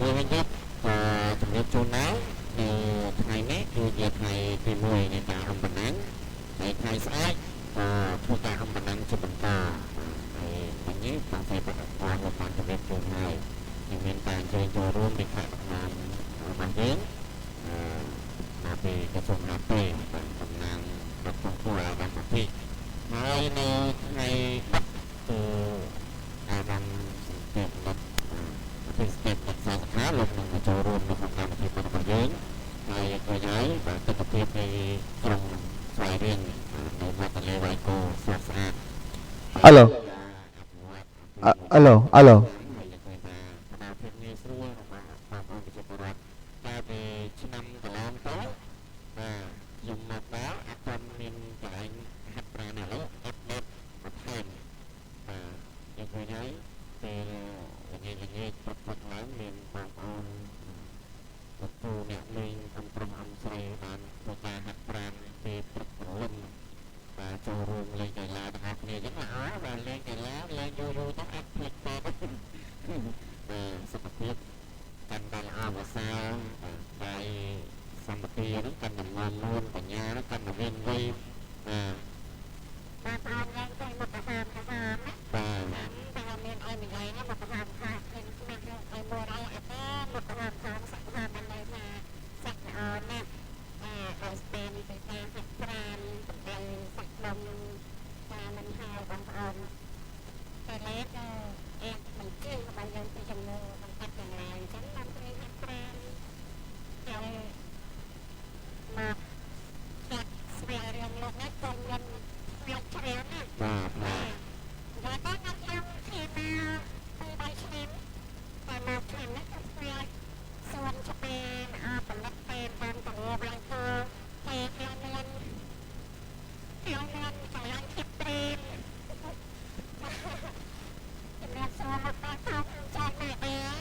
មួយវិញទៀតជំរាបជូនដែរនៅថ្ងៃនេះគឺជាថ្ងៃទី1នៃការរំបណ្ដឹងហើយថ្ងៃស្អែកធ្វើការរំបណ្ដឹងជាបន្តហើយวันนี้បងស្រីប្រកាសបានជំរាបជូនហើយនឹងមានការអញ្ជើញចូលរួមពីថ្នាក់ដឹកនាំរបស់យើងមកពីក្រសួងមហាផ្ទៃតំណាងរដ្ឋាភិបាលអាដាមពិធីហើយនៅថ្ងៃអាដាមសង្កេតពីស្ទេតសាសនាលោកនឹងចូលរួមនៅក្នុងកម្មវិធីរបស់យើងហើយក៏ហើយបាទទស្សនវិជ្ជាក្រុមស្វ័យរៀននៅវត្តលេវ៉ៃកូស្អាតស្អាតអឡូអឡូអឡូឆ្នាំកន្លងទៅបាទខ្ញុំមកដល់អត់ទាន់មានកន្លែងហាត់ប្រាណឥឡូវអត់ដេតបន្ថែមបាទយ៉ាងវិញហើយពេលល្ងាចព្រឹកឡើងមានបងប្អូនទទួលអ្នកលេងអំប្រុសអំស្រីបានធ្វើការហាត់ប្រាណពេលព្រឹកព្រលឹមបាទចូលរួមលេងកីឡាទាំងអស់គ្នាអញ្ចឹងបាទលេងកីឡាលេងយូរទៅអត់ភ្លេចទេបាទសុខភាពកាន់តែល្អប្រសើរតែសម្បត្តិហ្នឹងកាន់តែមានលួនបញ្ញាកាន់តែមានវ័យបាទបងប្អូនយើងទៅមកប្រហាមប្រហាមបាទតែមានអីនិយាយមកប្រហាមខាខ្ញុំស្មារតីឲ្យមួយរយអត់ទេមកប្រហាមខាសាក់ហាមបានเลยថាសាក់ល្អណាស់ឲ្យស្ពេនទៅការហាត់ប្រាណទៅសាក់ដុំតាមមិនហើយបងប្អូនតែលេខអេមិនជឿរបស់យើងពីចំនួនបង្កាត់យ៉ាងណាអញ្ចឹងបានព្រៃហាត់ប្រាណហើយមកកាត់ស្វែងរកលោកនេះកុំមានស្វែងច្រើនណាបាទតែគាត់ខ្ញុំធ្វើមកពី3ឆ្នាំតែមកឆ្នាំនេះក៏ស្វែងសួនឆ្ពេងផលិតពេលតាមតរវ៉ៃគោតែខ្ញុំមានកន្លែងគិតព្រៀមជំរាបសួរមកដល់ខោចាស់ណាស់ដែរ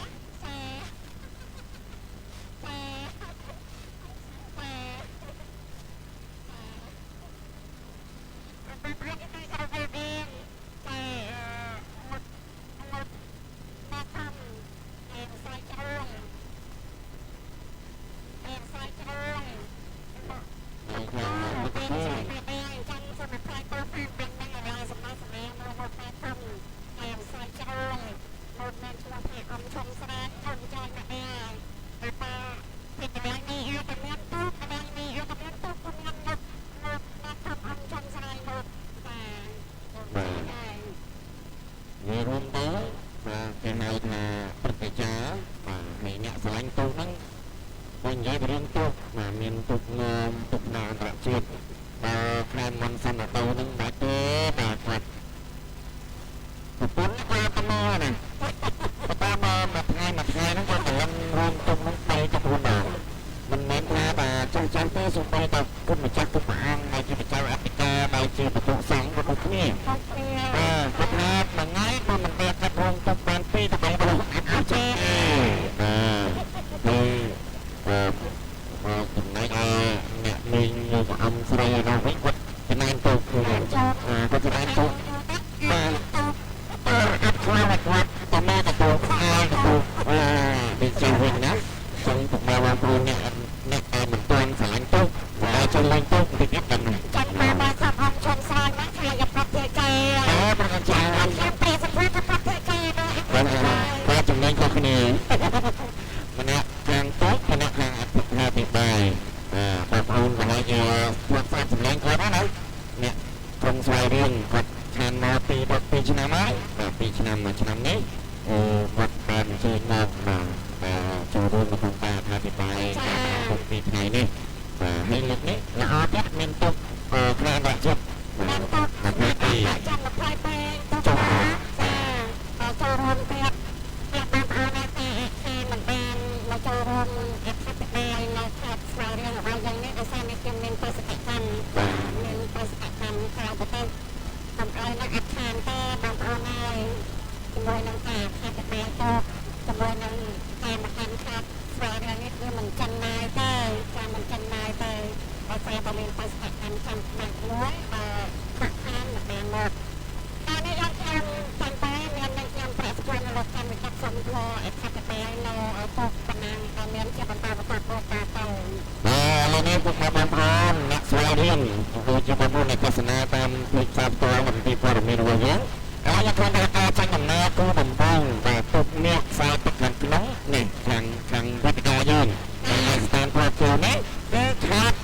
នេះពុកម៉ែបងប្អូនអ្នកស្វែងរៀនដូចជាបងប្អូនអ្នកទស្សនាតាមពេចផ្សាយផ្ទាល់អំពីព័ត៌មានរបស់យើងហើយយើងគ្រាន់តែការចាញ់ដំណើរគូបំពងបាទពុកអ្នកខ្សែទឹកខាងក្នុងនេះខាងវេទិកាយើងហើយស្ថានភាពចូលនេះគឺខាត់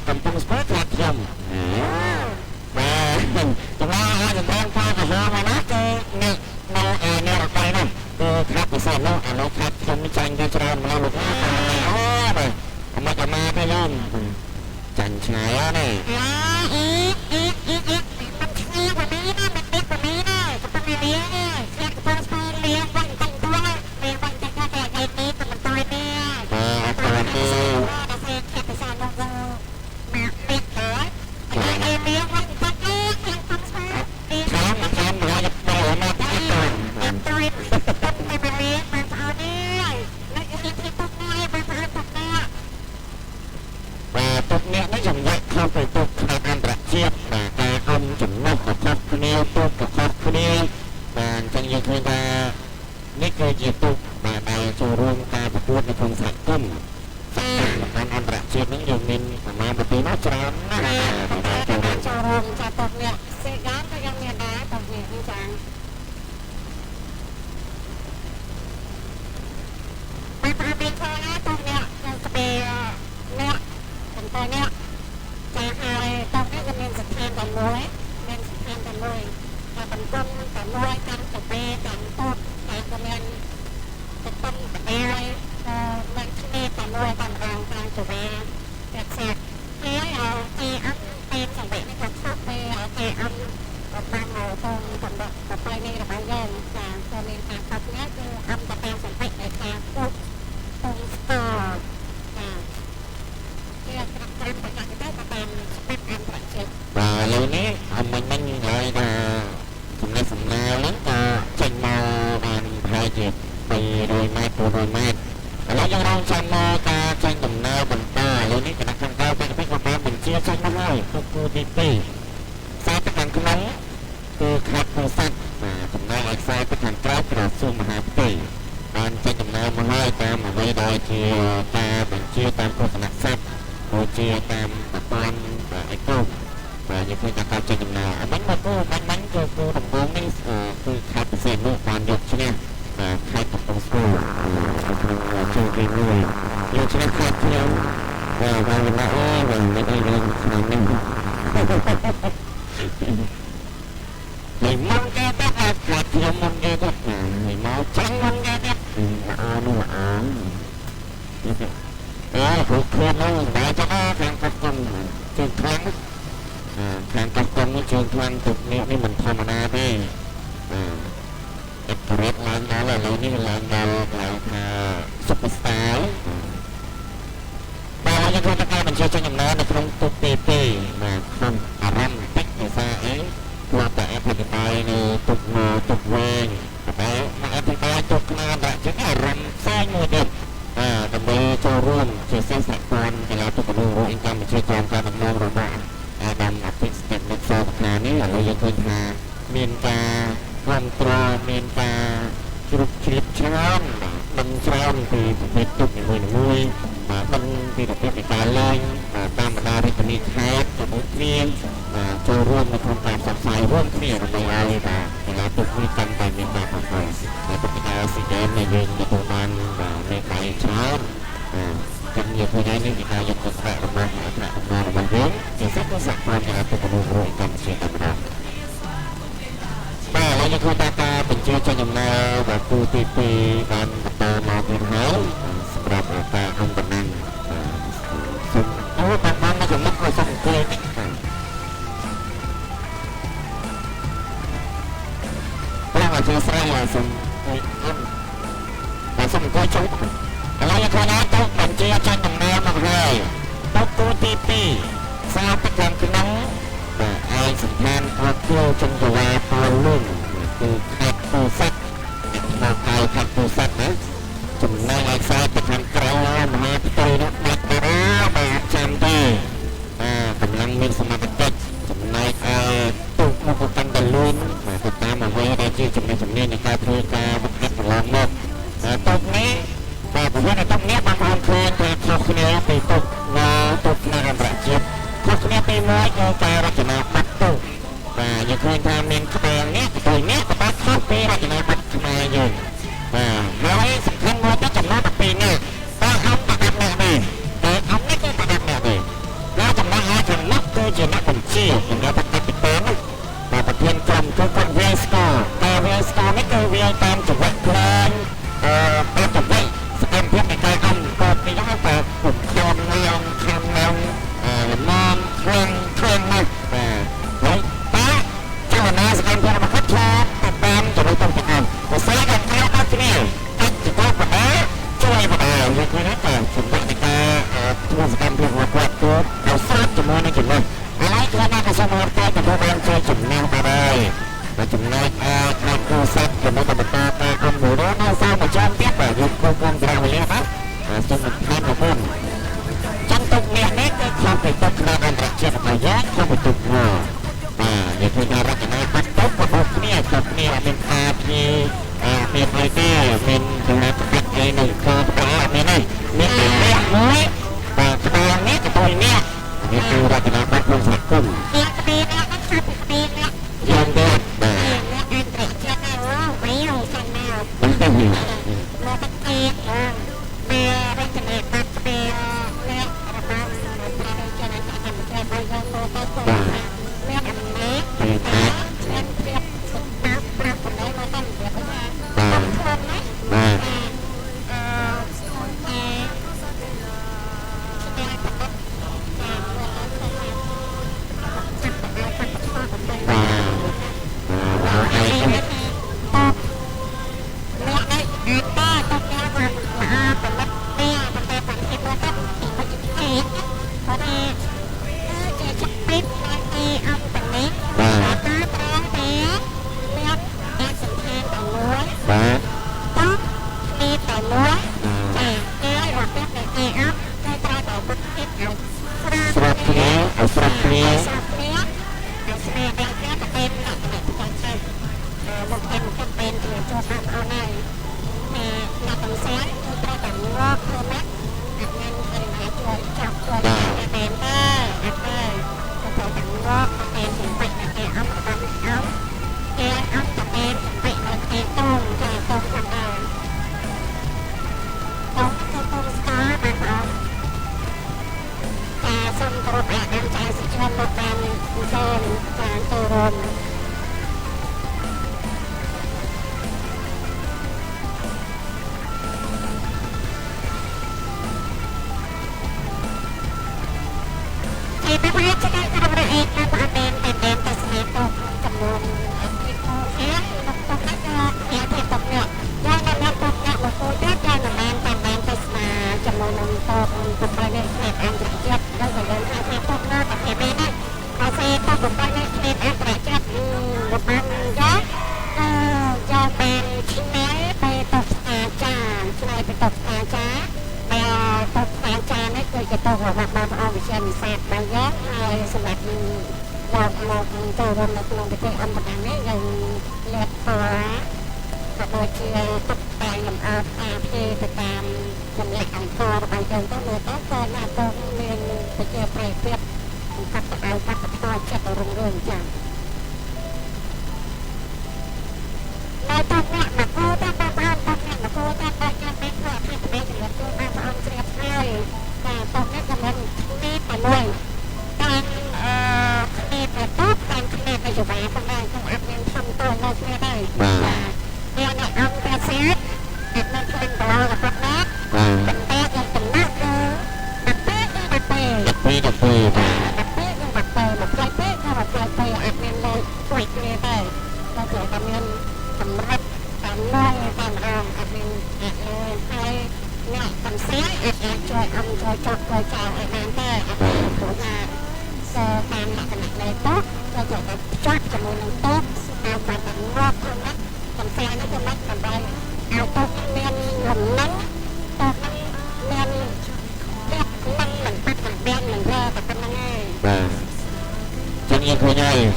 កំពុងស្ពើខាត់ខ្ញុំបាទចំណែកអាចំបងប៉ាក៏ហៅមកណាគឺនេះនៅរកបែរនោះគឺខាត់ពិសេសនោះអានោះខាត់ខ្ញុំចាញ់ទៅច្រើនមកលោកណាអូបាទមកទៅមកទៅយើងចាញ់ឆ្ងាយណាมันเชื่อกว่านี้นะมันเล็กกว่านี้นะจะต้องมีเลี้ยงเนี่ยเลี้ยงตัวสองเลี้ยงวันแต่งตัวเลี้ยงวันแต่งตัวแต่ไอ้นี้แต่มันตัวเนี่ยตัวนี้แต่เซ็งแค่ไปสานลงมาเล็กเหรอไอ้เลี้ยงวันแต่งตัวเลี้ยงตัวสองเลี้ยงเราจะโตมาที่ตัวตัวต้องไปเลี้ยงมันเอาเนี่ยแล้วอีกที่ต้องเนี่ยมันเอาตกเนี่ยตุกเนี่ยไม่ยอมแยกเข้าไปตุกขนาดอันตรายแต่การอมจุดนกกับครอบครัวตุกกับครอบครัวมันจังยังเคยมานี่เคยจีตุกมาในโชว์รูมการประกวดในคอนเสิร์ตกุ้มมันอันตรายนั้นยังมีมาปฏิมาจารย์นะโชว์รูมจะตุกเนี่ยเสียการก็ยังมีได้ตุกเนี่ยที่จังไปเป็นโชว์นะตุกเนี่ยยังจะเป็นเนี่ยเป็นตัวเนี่ยจะอะไรตรงนี้จะเป็นสัญญาณกันมวยเป็นสัญญาณกันมวยจะเป็นต้นกันมวยกันจะเป็นกันต้นกันจะเป็นต้นกันอะไรมันที่นี่กันมวยกันรางกันจะเป็นเสียเฮ้ยเอาอันเป็นสังเกตในการชอบไปเอาอันบางเอาตรงกันแบบต่อไปนี่เราไปเล่นจากตัวเองการขับเนี้ยคืออันจะเป็นสังเกตในการพูดตรงสตอร์và lâu nè mình lại là chúng ta sắm nào lắm tranh màu bàn hai chiếc bì rồi maiแล้วยังเราtranh màu ta tranh đầm nào bằng ta lâu nè cái năng thăng cao cái của ta mình chia tranh nó hay không cô đi tì sai tất cả cái nóng từ khát từ sắt mà chúng ta lại sai tất cả cái là xung mà hạt tì bàn tranh đầm nào mà hai ta mà bây đòi chia ta mình chia tam cô sẵn sắt rồi chia tam con và ai cô và những cái đặc trưng là bánh mà cô đồng vốn ấy tôi khai tự xem luôn toàn được chứ nè và khai tập công school chơi về người yêu chứ nè khai theo và mình đã ơi và mình đây lên làm nên mình mong cái tất là khai theo mong cái tất là mình máu trắng mong cái tất là nó là cuộc khuyên nó để cho nó càng tập trung trường thoángการตัดตรงนี้เชิงทางตุกนี้นี่มันธรรมดาได้เอ็กซ์เรสล้างดาวอะไรนี่เป็นล้างดาวล้างซุปเปอร์สตาร์แต่ยังคงต้องการมันเชื่อใจอย่างนั้นในตรงตุกปีมาคงอารมณ์ติ๊กในซาเองตัวแต่แอปพลิเคชันในตุกมือตุกเวงแต่มาแอปพลิเคชันตุกนาแต่จะอารมณ์สร้างมือเด็กดำเนินโชว์ร่วมเชื่อเส้นสายกรเวลาตุกดูรู้เองการมันเชื่อใจการดำเนินระบบดำอัดติดสเต็ปในโซนขานี่เรายังเคยหาเมียนกาความตรเมียนกาคลิปช้อนบังช้อนที่เป็นตุกอย่างมือบังที่ถูกเป็นการเล่นตามบรรดาที่จะมีแคสกับมุกเมียนโชว์ร่วมในโครงการสับสายร่วมเมียนในอะไรเวลาตุกมีกันไปเมียนกาของเราในปฏิกิริยาสีแดงในเรื่องในตัวมันในใบช้อนกันnhiều thời gian nên kita yang bergerak rumah rumah thì rất có sẵn quan hệ từ một người cần sẽ tầm nào và lấy những cô ta mình chưa cho nhầm nào và tu tì và tờ mò tiền háo sắp đạp ở ta không cần năng sùng ố bạn mang nó dùng mất rồi xong quê đó là chưa sai là sùng và xong quê chúเรายังคงน้ำตกบัญชีจันทร์น้ำมาเลยตกกูตีทราบประการคือน้องไอ้สัญญาณตัวเกี่ยวจนจะว่าตัวลุ่มคือขัดตัวสัตว์มาไกลขัดตัวสัตว์นะจนในไอ้ทราบประการกลางมาตีนักนักแต่แล้วแบบจำได้กำลังมีสมาธิเด็กจนในไอ้ตุกมุกกันตะลุนมาติดตามมาไว้ได้ที่จำเป็นในการพูดการบังคับลองมกตกนี้แต่ผมว่าในตรงนี้บางคนเคยถูกเนี่ยไปตกงาตก จะเคยทำเมนกระเบงเนี้ยตัวเนี้ยก็ปัดเข้าปีเราจะมาปัดทำไมอยู่ร้อยสำคัญว่าจะจำนวนต่อปีเนี่ยต้องเอาประดับแบบนี้แต่เอาไม่ได้ประดับแบบนี้เราจำนวนหาถึงนักเตะจีนักบัญชีถึงเราต้องติดตามแต่ประเทศกลมคือคนเวสกอร์แต่เวสกอร์ไม่เคยเวียตามจังหวะเพลงเป็นจังหวะสเต็มเพื่อในการอันก็ไปย้อนแต่กลุ่มคำนองคำนองนอนเครื่องมากเฮ้ยป้าเจ้าหน้าสเต็มเพื่อมาคัดชอบติดตามจะไม่ต้องไปอ่านแต่ใส่กันแค่อันนี้อันจะต้องแบบนี้ช่วยแบบอย่างนี้นะแต่สมบัติในการทุกสเต็มเพื่อมาคัดตัวเราทราบจำนวนในจุดนั้นอะไรก็น่าจะสมบูรณ์แต่พวกเราช่วยจุดแนวไปได้มาจุดแนวในคู่ซัดจุดแนวตัดตาอันหมูร้อนเศร้ามาจอมเปียกแบบยุคโกงจะเอาเลยครับจุดหนึ่งให้มาพุ่งจันตุกเนี่ยนี่ก็เข้าไปตกกระดานระเจียบมาแยกเข้าไปตุกหัวนี่คือการรักษาปัดตกกับพวกเนี่ยจุดเนี่ยเป็นเป็นไอเดียเป็นตัวตัดไอหนึ่งคือตัวนี่นี่นี่เป็นเลี้ยงน้อยแต่ตัวนี้กับตัวเนี่ยนี่คือรักษาปัดลงสักกุ้งเลี้ยงกระเบนแล้วก็ชอบกระเบนแล้วยันเด็กเลี้ยงอันเด็กเจ้าแม่ไม่รู้จังแม่ มันเป็นอยู่เลี้ยงกระเบนเลี้ยงเป็นกระเบนปัดกระเบนเลี้ยงกระเบนเลี้ยงจะนั่งจะทำจะไปยังโลกโลกเลี้ยงอันนี้เลี้ยงเลี้ยงสุดน้ำปลาคนไหนมาตั้งเดี๋ยวไปนะต้องทนนะ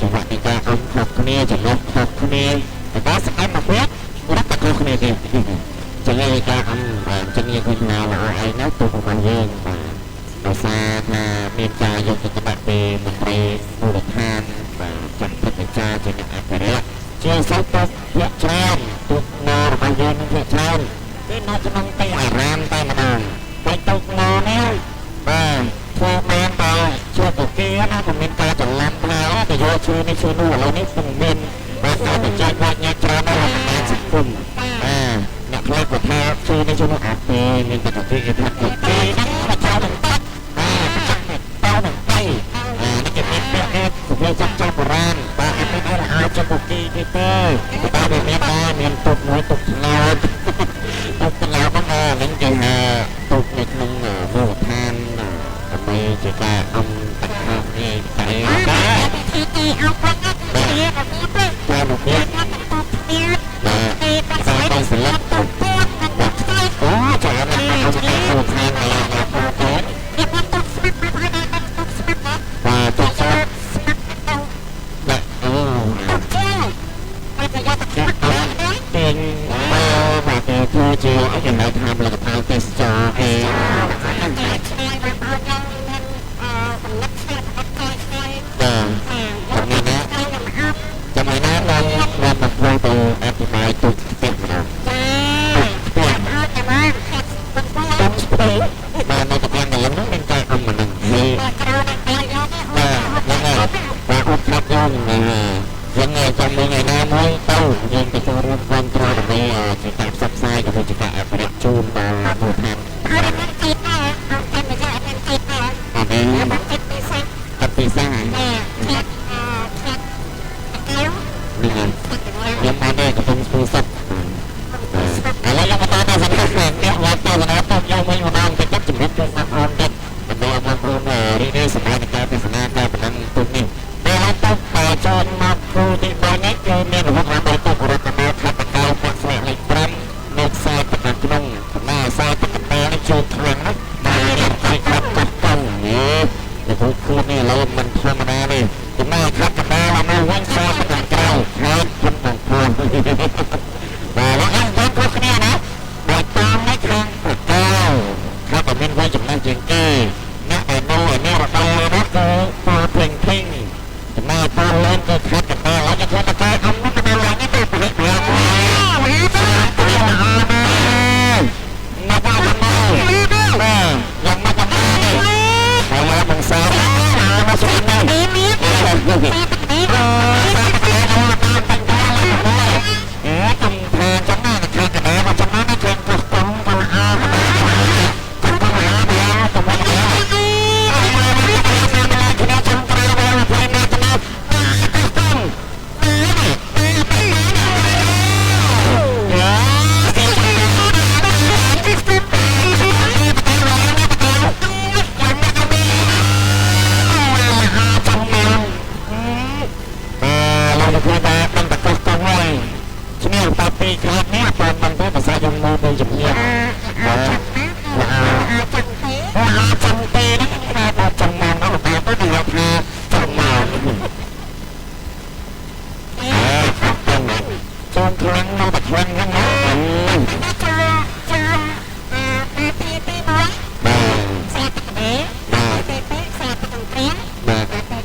จังหวะในการเอาขับคนนี้จะลบขับคนนี้แต่ก็สกัดมาเพื่อรักตะโกนคนนี้ดีจะเรียกการจะมีคนเราไอ้นักตัวของมันเองเราซาเมียนใจยกจังหวะเป็นมันไปบูรพานจับเป็นจ่าจะ សុខទុក្ខជាច្រើនទុកណររបស់យើងនឹងជាច្រើនគឺនៅក្នុងទីអារាមតែម្ដងតែទុកណរនេះបាទធ្វើបានតែជាពគេណាក៏មានការច្រឡំថាទៅយកឈ្មោះនេះឈ្មោះនោះឥឡូវនេះមិនមានបាទការទៅចែកបាច់ញ៉ាំច្រើននៅក្នុងសង្គមអ្នកខ្លះក៏ថាឈ្មោះនេះឈ្មោះនោះអត់ទេមានតែគេថាគេហ្នឹងមកចោលទៅតោនឹងទៅនេះគេមានពាក្យនេះសម្រាប់ចាប់បុរាណបាទគេមានឲ្យអាចចាប់ពុកគេទេបាទវាមានទុកមួយទុកឆ្នោតទុកឆ្នោតហ្នឹងនឹងគេថាទុកនៅក្នុងមូលដ្ឋានដើម្បីជាការអំតខានេះតែទីអរគុណណាស់ទីរបស់នេះទេបាទមកទៀតបាទសិលឹកទុកអូចាំណាស់เอาទៅមូលដ្ឋាននេះណាបាទបាទទុកស្មាត់បាទអូទាញបាទគេធ្វើជាឲ្យគេនៅថាផលិតផលទេសចរគេចំណែកណាឡើងមកធ្វើទៅអធិប្បាយទុកទៀតម្ដងបាទនៅតំបន់នេះមានតែអំមិននឹងនេះបាទអត់ខាត់យើងយើងចាំមួយថ្ងៃណាមួយទៅយើងទៅចូលរួមគាំទ្រដើម្បីជាការផ្សព្វផ្សាយក៏ជាការអភិរក្សជូនដល់មូលដ្ឋានអភិសាខ្ញុំបានតែកំពុងស្ពូសុខឥឡូវយើងបន្តទៅសំខាន់អ្នកវត្តទៅណាទៅយកវិញម្ដងទៅចាប់ជំរិតទៅមកអនទៀតដើម្បីឲ្យបងប្អូនរីករាយសប្បាយនឹងការទស្សនាការប៉ុណ្ណឹងទុកនេះពេលហើយទៅចូលមកគ្រូទី3នេះគឺមានរហូតដល់ទៅរដ្ឋបាលខេត្តបកៅពាក់ស្បែកលេខ5នៅខ្សែទឹកខាងក្នុងណាខ្សែទឹកកណ្ដាលនេះចូលខ្លាំងណាស់តែខ្សែខាត់កោះកង់នេះទៅខ្លួននេះឥឡូវមិនធម្មតាទេចំណែកខាត់កណ្ដាលមកវិញខ្សែទឹកខាងក្រៅហើយខ្ញុំបងប្អូនបាទលោកអញបងប្អូនគ្នាណាបើតាមនេះខាងបកៅខាត់តែមានវិញចំណេះជាងគេអ្នកដែលនៅនេះរដូវនេះគឺពណ៌ភ្លេងចំណែកពណ៌លឿនគឺខាត់កណ្ដាលហើយខ្ញុំទៅអំនោះកណ្ដាលនេះទៅប្រហែលមកដល់យ៉ាងមកដល់ហើយមកបងសាមកជួយណាកំថាចំណានខាងកណ្ដាលមកចំណាននេះជាងកោះកងកោះអោពីក្រាបនេះបងបងទៅភាសាយើងមកទៅជំនាញចាំទេហ្នឹងថាចាំមកដល់ទៅទៅយកថាចាំមកចូលខ្លាំងមកបខ្លាំងហ្នឹងណាទីមកសាប់ទេទីសាប់ទាំងព្រៀងបាទបាទ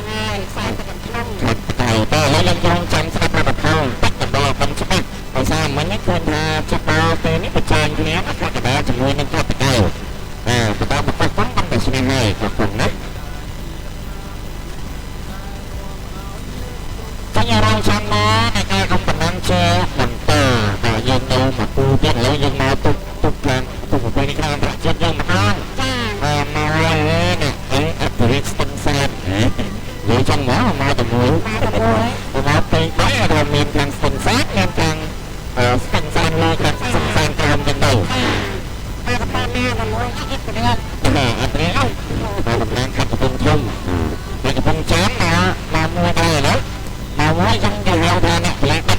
ហើយសាប់ទាំងក្នុងតែហើយយើងចង់ចាំស្ដាប់ប្រាប់ផងបំច្បាស់ដោយសារមិញនេះឃើញថាចាប់ដល់ពេលនេះប្រជែងគ្នាខាត់កណ្ដាលជាមួយនឹងខាត់តកែវបន្តមកប៉ុណ្ណឹងបានតែស្នេហ៍ហើយក៏ប៉ុណ្ណាតែយ៉ាងរងចាំមកในការអំបណ្ដឹងជាបន្តតែយើងនៅមកគូទៀតឥឡូវយើងមកទុកខាងទុកទៅនេះខាងប្រជែងយើងម្ដងចាមកហើយនេះអភិរិទ្ធស្ទឹងសែននិយាយចឹងមកតែមួយមកទៅដែរដែលមានខាងស្ទឹងសែនមានខាងស្ទឹងសែនលើខាងស្ទឹងសែនក្រោមចឹងទៅបាទបានណាមួយអត់ទេអត់ទេបាទតំណាងខាត់កំពង់ធំតែកំពង់ចាមមកមួយដែរណាមកមួយចឹងគេហៅថាអ្នកផ្លែទឹក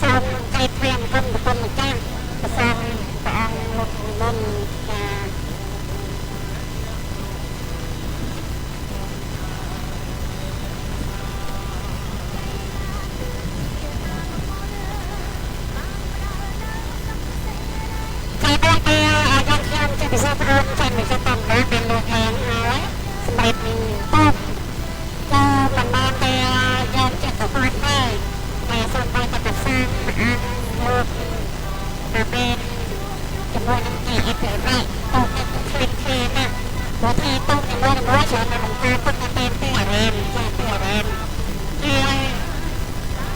សូមใจព្រាមគុំម្ចាស់ប្រសាព្រះអង្គលោកមុនចាពិសេសព្រះអង្គចាំមិនចាំតាមណាមានលោកខាងហើយសម្រាប់តបក៏មិនបានតែយក แต่เป็นจำนวนที่เอฟเอร์ไรต้องเป็นเทนนะตัวที่ต้องจำนวนร้อยชนในหมู่บ้านต้องเป็นเตี้ยเรนเตี้ยเรนเตี้ย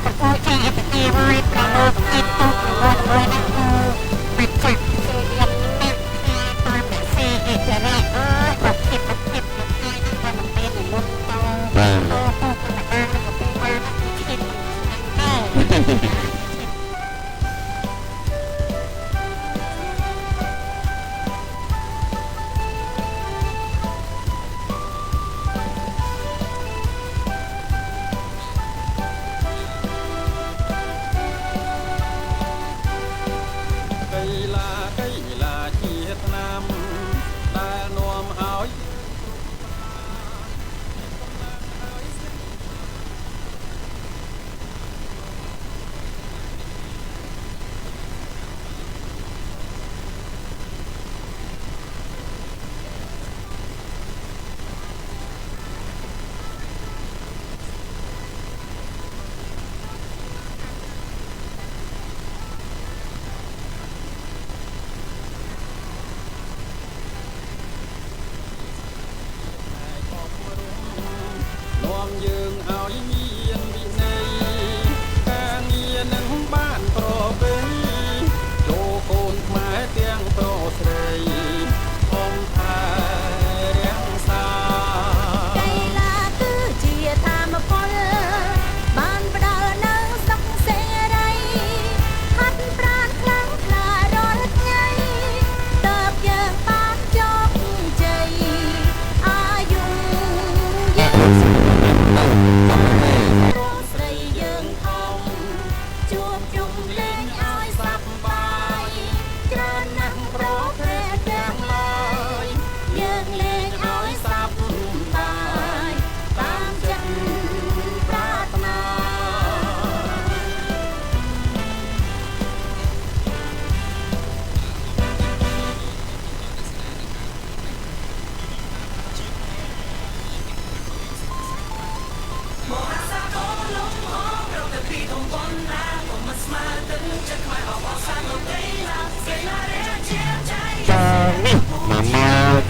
แต่ผู้ใช้เอฟเอร์ไรประโลมเอ็นต้องจำนวนร้อยนั่นคือมันจับเสียงนั่นตามแบบเซเอฟเอร์ไรแบบเก็บแบบเก็บแบบให้นั่นมันเป็นอย่างมุนโตโตโตขนาดนั้นมันเป็นว่าที่เป็นแน่ cây là chi hết nam đã nuông áo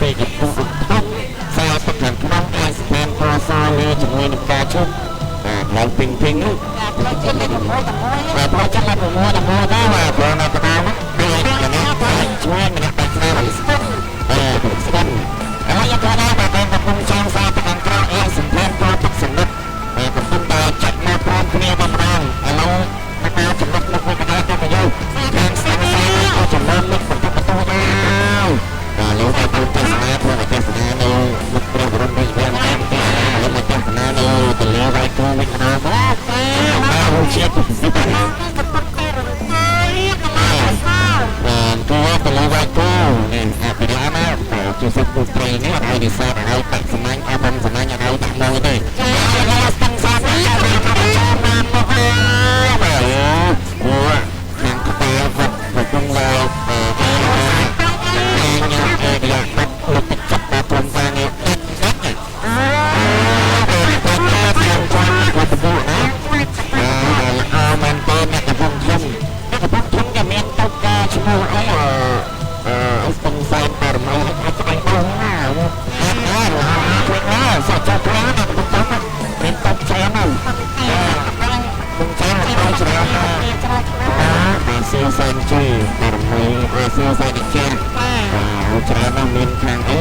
ពេកកំពុងអត់សារប្រកាន់ក្នុងអាស្ថានប្រសើរលើជាមួយនឹងការជប់ឡើងពេញពេញនោះបាទផ្លូវចិត្តលេខ6ដែរបាទព្រោះណាបដាមកពេលណាជួយម្នាក់បាច់ស្រាស្គាល់ស្គាល់ហើយយកទៅដល់បាទកំពុងចង់សារប្រកាន់ក្រោយអាស្ថានប្រទឹកសនិទ្ធកំពុងតែចាត់មកព្រមគ្នាបំរើឥឡូវមកដល់ចំណុចមកវិញកណ្ដាលទៅយើងខាងសាក៏ចំណុចនេះបន្ទប់បន្ទូដែរលោកតែទៅទស្សនាធ្វើឲ្យទស្សនានៅមុខព្រះបរមរាជវាំងតាមផ្ទះហើយមកទស្សនានៅទន្លេវាយគោវិញណាបាទអូជាពិសេសណាស់កំពុងតែរំខានបាទគឺទន្លេវាយគោនេះអាពីឡាណាជាសិទ្ធិព្រៃនេះឲ្យនិស្សិតឲ្យបកសម្ាញ់អបសម្ាញ់ឲ្យដាក់មួយទេចាស្ទឹងសាស្ត្រចាំមកហើយអូខាងក្បែរវត្តកំពុងឡើយមានខាងអី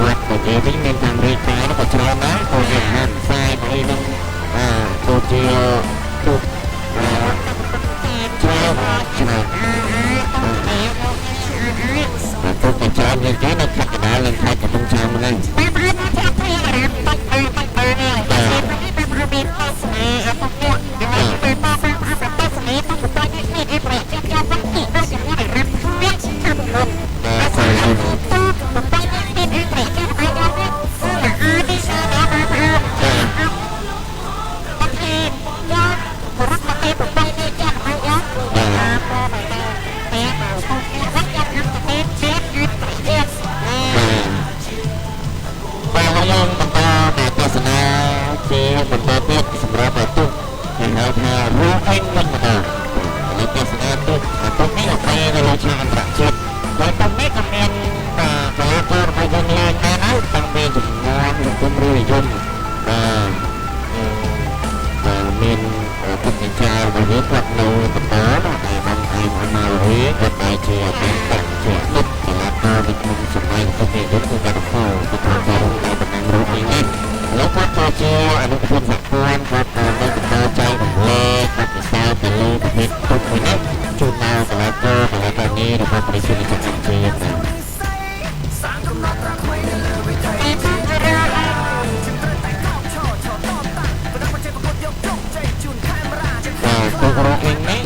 វត្តទៅវិញមានខាងរាយការណ៍ក៏ច្រើនដែរក៏មានហានផ្សាយអីនឹងដូចជាទូកច្រើនទូកច្រើនយ៉ាងគេនៅខេត្តកណ្ដាលនិងខេត្តកំពង់ចាមហ្នឹង ទុកនេះទៅលើឆាកអន្តរជាតិហើយតុកនេះក៏មានកីឡាកររបស់យើងឡើងដែរហើយតាំងពីជំនាន់លោកគុំរឿយយន្តមានពុទ្ធិចាររបស់យើងគាត់នៅបន្តដែលបានឯងអនារីគាត់អាចជាអតីតជាអតីតកីឡាករនៅក្នុងសម័យពុទ្ធិយុទ្ធគឺការផលទៅតាមការរំលាយតំណែងរបស់យើងនេះលោកគាត់ក៏ជាអនុប្រធានសហព័ន្ធគាត់នៅបន្តចែករំលែកបទពិសោធន៍ទៅលើប្រភេទទុកមួយនេះជូនដល់កីឡាករនេះរបស់ប្រជាជនកម្ពុជាបាទ Tôi có rock in đấy.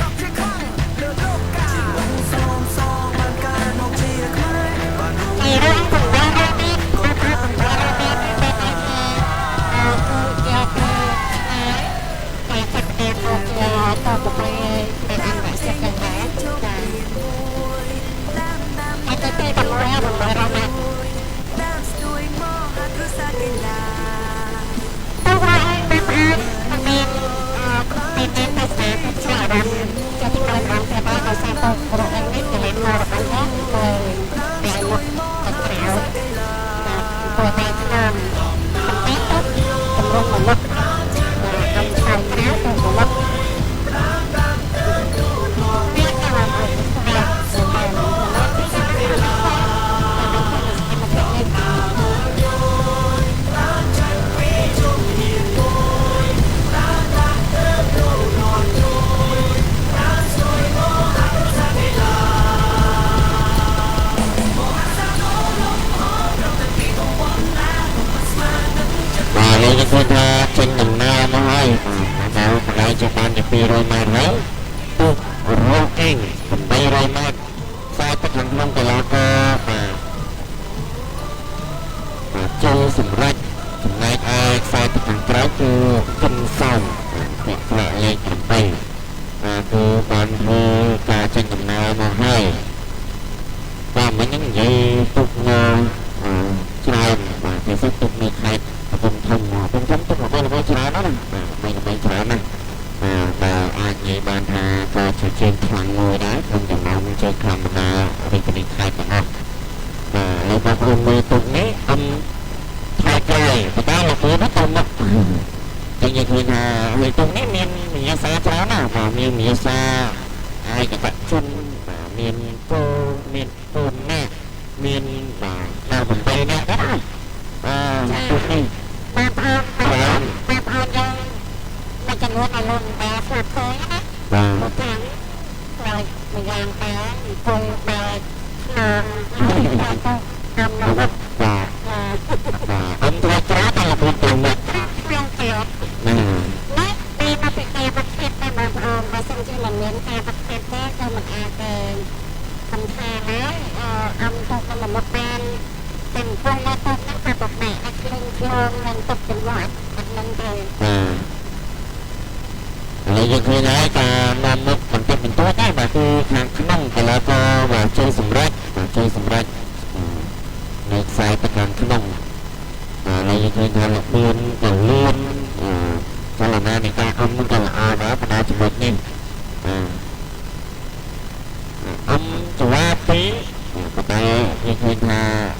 Trên đồng na nó hơi nào lại cho bạn để pi rồi mà lấy tu rocking bay rồi mà sai tất cả không có lo cơ mà chơi sủng rách này ai sai tất cả trái cứ kinh xong thì lại lên cầm bay cứ bạn thôi cả trên đồng na nó hơi và mấy những gì tục ngờ trai mà thì sẽ tục nghịch hay cùng thông tức là mấy trái đó nè mấy trái này và ai vậy bạn cho trên thằng ngồi đá không chẳng nào mình chơi thằng mà mình phải đi khai của nó lấy ba hôm mười tuần ấy âm thay cây và ta là cứ bắt tôm đó chẳng như thì là mười tuần ấy mình ra xa trái nào mà mình xa ai các bạn chân và mình cô nè mình và nào mình bay nè đó tuần này Hãy subscribe cho kênh Ghiền Mì Gõ để không bỏ lỡ những lấy những cái này ta làm một phần tiền mình tốt đấy mà tôi hàng khăn cái là co và chơi sủng rách này sai tất cả khăn nông lấy những cái này là biên đầu liên cho là na này ta âm cái là a đó và chụp một nhìn âm chụp tí có tay những cái là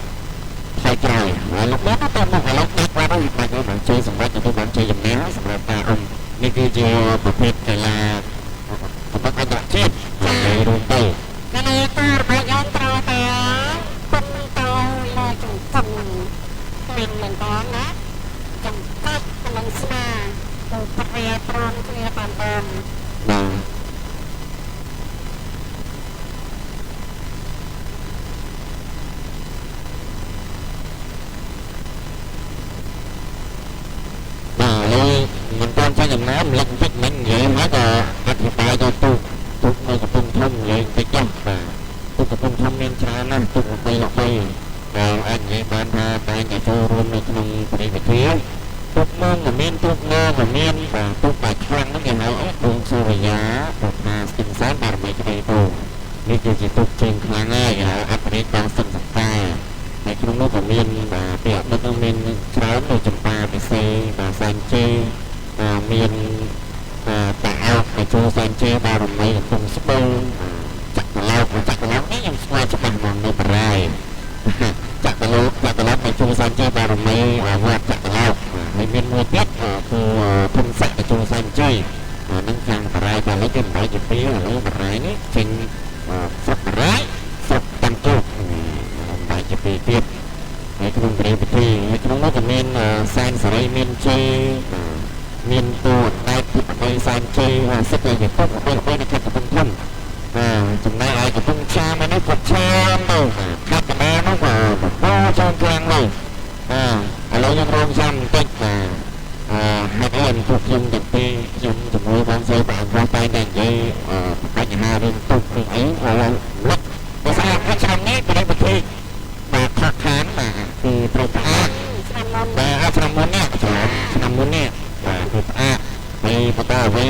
thay trời lúc đó nó tên một cái lúc đi qua đó mà cái bạn chơi sủng rách thì tôi vẫn chơi dùm néo sủng rách ta âmนี่คือจะประเภทกีฬาประเภทอันดับเจ็ดในรุ่นเต้ก็เลยก็ไปย้อนต่อแต่คนโตเลยจุดจุดเป็นเหมือนกันนะจุดก็กำลังสนาตัวเรียตรอนเรียตามเดิมmình con phải làm nó lăn vết mạnh vậy mà là anh hiện tại cho tôi nơi tập trung thông vậy phải chăng và tôi tập trung thông nên cha nó tôi một bay lọc bay rồi anh vậy bạn tại nhà showroom này trong cái về phía tôi mong là men tôi ngơ và men và tôi bài khăn nó ngày nào luôn so với giá một sinh sáng ba mấy cái đây tôi như chỉ tôi trên khăn ấy anh phải đang sinh sạch tayในช่วงนู้นผมเรียนเปรียบมันต้องเรียนเช้าหน่วยจำปาไปเซมาซันเจเรียนแต่เอาไป để cho sang chơi ba đồng này cùng sức bầu chắc là lâu đấy nhưng ngoài chấp bằng bằng này brai chắc là lâu để cho sang chơi ba đồng này vượt chắc là lâu mình mua biếtคือthông sẽ để cho sang chơi nâng sang brai và lấy cái máy chụp phía lấy brai này trên sắp brai sắp tăng chụp máy chụp phía tiếp cái không phải thì cái không nóจะមានសែនសេរីមានជេមានតួតែទីបីសែនជេសិតតែទៅទៅនៅខេត្តកំពង់ធំចំណែកឯកំពង់ចាមនេះគាត់ឆានទៅខេត្តកណ្ដាលនោះក៏បោចូលក្រាំងទៅឥឡូវយើងរងចាំបន្តិចហេតុអីពួកខ្ញុំទាំងពីរខ្ញុំជាមួយបងស្រីបានរស់តែនិយាយបញ្ហារឿងទុករឿងអីលឹកភាសាខាងឆ្នាំនេះប្រទេសប្រទេសបាទខកខានគឺត្រូវផ្អាកឆ្នាំមុននេះឆ្នាំមុននេះបាទគឺផ្អាកហើយបន្តអ្វី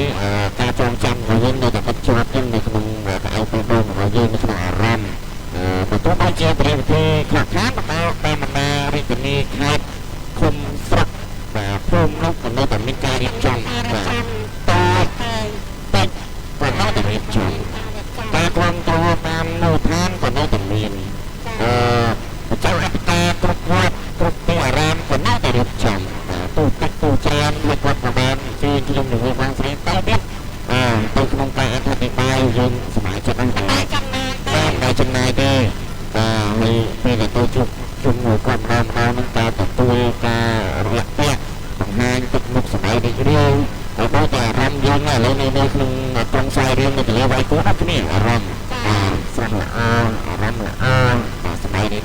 ការចងចាំរបស់យើងនៅតែបន្តជាប់ទៀតនៅក្នុងកៅអៅពេលបងរបស់យើងនៅក្នុងអារម្មណ៍បន្ទាប់មកជាប្រទេសខកខានបន្តតាមបណ្ដារាជធានីខេត្តឃុំស្រុកបាទភូមិនោះក៏នៅតែមានការរៀបចំបាទតែប៉ុន្តែរៀបចំតែក្រុមតួតាមនៅឋានក៏នៅតែមានចៅអបតាគ្រប់វត្តគ្រប់ទីអារាមក៏នៅតែរៀបចំទូទឹកទូច្រើនលើកវត្តប្រមាណជាខ្ញុំនឹងបានស្រីតទៀតទៅក្នុងការអធិប្បាយយើងសមាជិកហ្នឹងតែចំណាយទេហើយពេលទៅជួបជាមួយគាត់ម្ដងនឹងការទទួលការរាក់ទាក់បង្ហាញទឹកមុខសម័យរីករាយហើយដូចតែអារម្មណ៍យើងឥឡូវនៅក្នុងក្រុងផ្សាយរឿងនៅទន្លេវាយគោអត់គ្នាអារម្មណ៍ស្រស់ល្អអារម្មណ៍ល្អសម័យនេះ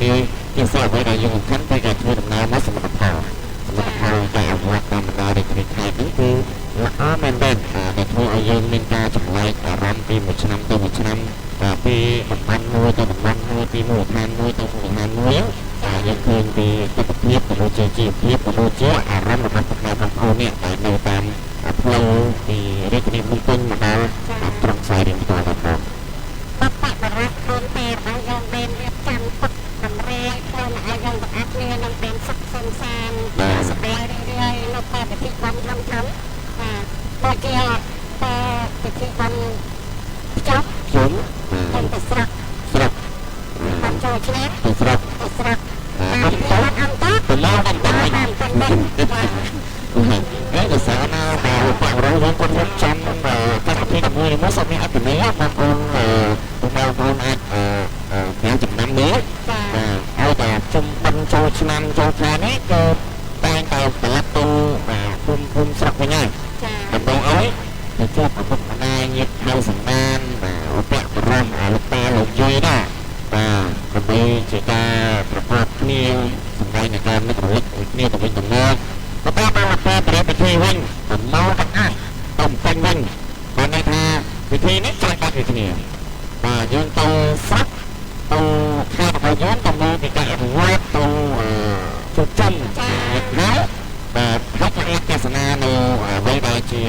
ជាស្អីដែលយើងសំខាន់គឺការធ្វើដំណើរមកសមិទ្ធផលតែអវត្តតាមបណ្ដារាជធានីខេត្តនេះគឺល្អមែនទែនដែលធ្វើឲ្យយើងមានការចម្លែកអារម្មណ៍ពីមួយឆ្នាំទៅមួយឆ្នាំពីតំបន់មួយទៅតំបន់មួយពីមូលដ្ឋានមួយទៅមូលដ្ឋានមួយយើងឃើញពីទស្សនវិជ្ជាទៅជាជីវភាពទៅជាអារម្មណ៍របស់បងប្អូននេះដែលនៅតាមផ្លូវពីរាជធានីភ្នំពេញមកដល់ត្រង់ខ្សែរៀងផ្ទាល់ទៅបងបបរៈខ្លួនតែរបស់យើងមានរៀបចំពុតតម្រែខ្លួនឲ្យយើងប្រអប់គ្នានឹងเป็นសុខសន្សានសប្បាយរីករាយនៅតាមពិធីបុណ្យធំដូចជាពិធីបុណ្យចប់ជុំទៅស្រុកបានចូលឆ្នាំទៅស្រុកអំតទៅមកបានហើយក៏សារណាបងរងយើងគាត់រៀបចំកម្មវិធីមួយសពនេះអត់មានបងប្អូនអាចញ៉ាំចំណាំនេះហើយតែជុំបិណ្ឌចូលឆ្នាំចូលខែនេះក៏តែងតែប្រឡាប់ទៅភូមិស្រុកវិញហើយដើម្បីអីទៅជួបឪពុកម្ដាយញាតិហៅសម្ដានឧបបរំលោកតាលោកយាយណាដើម្បីជាការប្រកបគ្នាសម្រាប់នៃការនឹករលឹកគ្នាទៅវិញទៅមកក៏តាមពេលពិធីវិញទៅមកទាំងអស់ទៅពេញវិញបានន័យថាពិធីនេះចែកបាត់ពីគ្នាយើងទៅស្រុកទៅខេត្តរបស់យើងទៅមើលពីការអភិវឌ្ឍទៅជួបជុំហើយហើយក៏អាចទស្សនានៅអ្វីដែលជា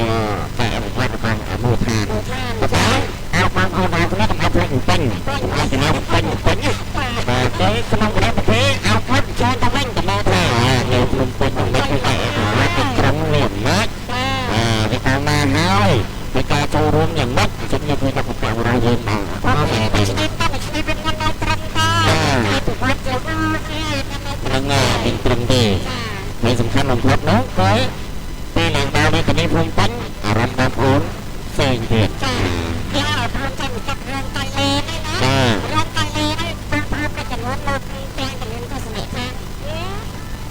ការអភិវឌ្ឍរបស់មូលដ្ឋានតែអោបងប្អូនទាំងនេះកុំឲ្យភ្លេចពេញអាចទៅពេញបាទទៅក្នុងប្រទេសអោគាត់ចូលទៅវិញទៅមកថានៅក្នុងពេញនឹងគេតែត្រង់នេះណាវាតាមណាហើយពីការចូលរួមយ៉ាងម៉េចជំនួយពីរដ្ឋបាលរបស់យើងមកតែឆ្នេះតែឆ្នេះវាមិនដល់ត្រឹមតែពីវត្តយើងហ្នឹងមានត្រឹមទេមានសំខាន់បំផុតនោះគឺពេលឡើងដល់រាជធានីភ្នំពេញអារម្មណ៍បងប្អូនផ្សេងទៀតចាខ្ញុំចាំចាប់រឿងតៃលេនេះណារឿងតៃលេនេះបងប្អូនប្រចំនួនមកទាំងចំនួនទស្សនៈថា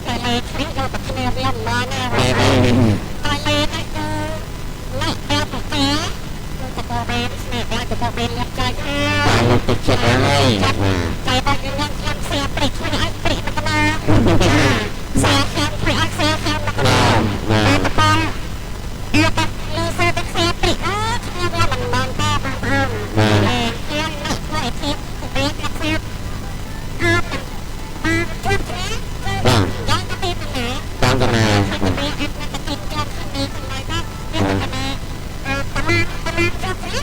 តៃលេនេះយកទៅគ្នាវាមិនបានណាតៃលេនេះគឺណាស់តែប្រកាទៅបបេនស្នេហ៍ទៅបបេនលក្ខចាយលោកទឹកចិត្តហើយតែបើយើងខ្ញុំស្អាតព្រិចខ្លួនឲ្យព្រិចមកណាស្អាតខ្ញុំព្រិចឲ្យស្អាតខ្ញុំមកណាបងយកទៅលើសេទឹកស្អាតព្រិចខ្ញុំវាមិនបានតែបងប្អូនខ្ញុំនេះធ្វើឲ្យធៀបទៅពេលកាត់ស្អាតជួបគ្នាយ៉ាងទៅពីណាតាមទៅណាទៅពីអត់ទៅទីចាំនេះទៅណាទៅពីណាប្រមាណជួបគ្នា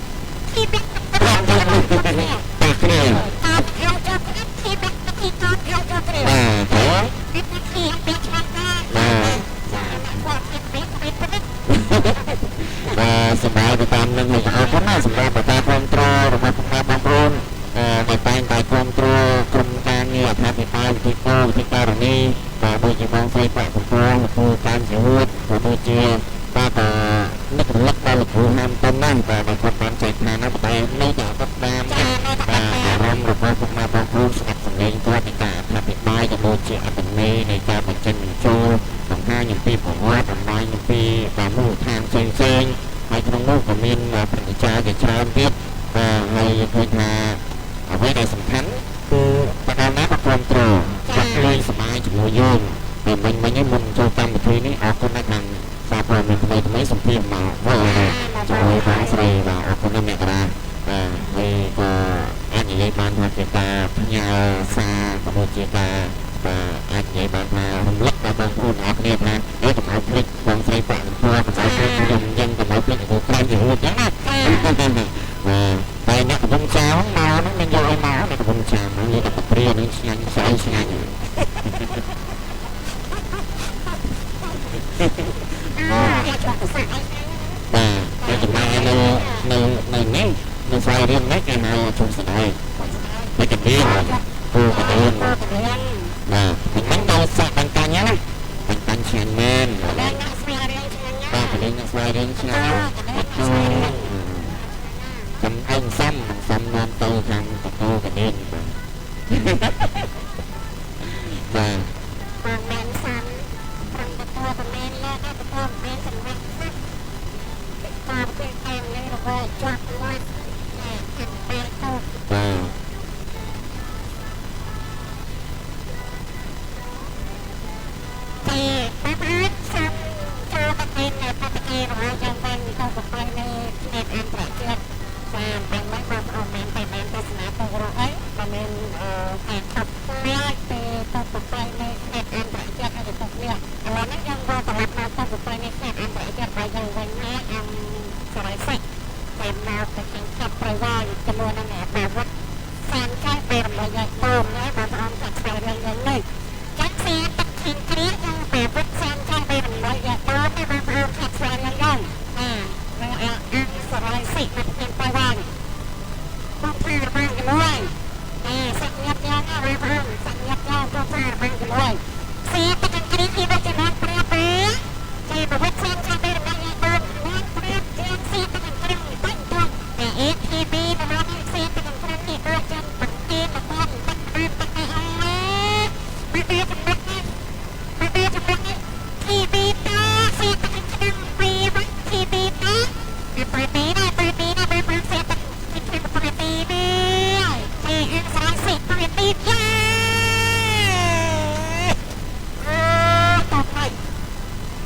ទីពីតាមគ្នាតាមខ្ញុំជួបគ្នាទីពីទីតាមខ្ញុំ នេះបាទដូចជាបងស្រីបាក់កំពងធ្វើតាមជីវិតក៏ដូចជាបាទនឹករលឹកដល់លោកគ្រូហាមតុនណាបាទគាត់បានចែកឋានណាតែនៅតែគាត់តាមបាទអារម្មណ៍របស់ពុកម៉ែបងប្អូនស្ដាប់សំឡេងគាត់នៃការអធិប្បាយក៏ដូចជាអត្ថន័យនៃការបញ្ចេញបញ្ចូលបង្ហាញអំពីប្រវត្តិអំបញ្ញអំពីបាទមូលដ្ឋានផ្សេងៗហើយក្នុងនោះក៏មានប្រជាជាច្រើនទៀតហើយឃើញថាអ្វីដែលសំខាន់គឺបដិណាក៏គ្រប់គ្រងគាត់លេងសប្បាយជាមួយយើងតែមិញនេះមុនចូលកម្មវិធីនេះអរគុណណាស់ខាងសារព័ត៌មានថ្មីសម្ភារមកវិញជួយបងស្រីបាទអរគុណណាស់អ្នកតាហើយក៏អាចនិយាយបានថាជាការផ្ញើសារក៏ដូចជាការអាចនិយាយបានថារំលឹកដល់បងប្អូនអរគ្នាថាកុំឲ្យភ្លេចបងស្រីបាក់ព្រោះកុំឲ្យភ្លេចខ្ញុំយ៉ាងកុំឲ្យភ្លេចទៅក្រែងជារួចចឹងណាតែអ្នកកំពុងចោលមកហ្នឹងមិនយកឲ្យមកអ្នកកំពុងចោលមកនិយាយតែព្រានឹងឆ្ងាញ់ស្អីឆ្ងាញ់បាទតែចំណាយនៅនេះនៅស្រាយរៀននេះគេហៅជុំស្ដាយតែកណ្ដៀងគូកណ្ដៀងបាទមិនដល់សាក់បង្កាញ់ណាបង្កាញ់ឆ្ងាញ់មែនបាទកណ្ដៀងអ្នកស្រាយរៀនឆ្ងាញ់ចំអឹងសំនាំទៅខាងតកូកណ្ដៀងបាទបងមែនសាំត្រង់តកូក៏មែនលើតកូមែនសម្រាប់សាក់តាមពេលតាមនេះរបស់ជាប់មាត់ខាងពេលទៅបាទបាទសាំចូលទៅពេលនៅបតិគេរបស់យើងបានទៅប្រព័ន្ធនៃអ្នកអន្តរជាតិតាមបានមកបងប្អូនមានតែបានទស្សនាទៅរកអីក៏មានការថប់ផ្លាយទៅប្រព័ន្ធនៃអ្នកអន្តរជាតិឲ្យទៅនេះឥឡូវនេះយើងក៏ត្រឡប់មកទៅប្រព័ន្ធនៃអ្នកអន្តរជាតិរបស់យើងវិញហើយសរៃសិចតែមកទៅខាងខាត់ប្រវត្តិជាមួយនឹងអ្នកបាវត្តសានចាស់ពេលរបស់យើងបងណាបងប្អូនគាត់ស្គាល់រឿងនេះចាក់ស៊ីទឹកខាងគ្រាយើងបាវត្តសានចាស់ពេលរបស់យើងបងណាបងប្អូនគាត់ស្គាល់រឿងនេះសរៃសិចមកខាងប្រវត្តិបងប្អូនបានជាមួយសញ្ញាយ៉ាងណាបងប្អូនសញ្ញាយ៉ាងបងប្អូនបានជាមួយស៊ីទឹកខាងគ្រាពីវត្តចំណានព្រះពេជាប្រវត្តិសានចាស់ពេលរបស់យើងបងមានព្រះជាស៊ីទឹកខាងគ្រាបាញ់ទៅតែអេទីពីរបស់នេះស៊ីទឹកខាងគ្រាទីដូចចាំបង្គារបស់ទឹកពីទឹកឲ្យពីពីចំណុចនេះពីពីចំណុចនេះទីពីតស៊ីទឹកខាងគ្រាពីវិញទីពីតពីពីណាពីពីណាពីពីស៊ីទឹកខាងគ្រាពីពីនេះទីអឹងស្រ័យស៊ីពីពីយ៉ាតបហើយ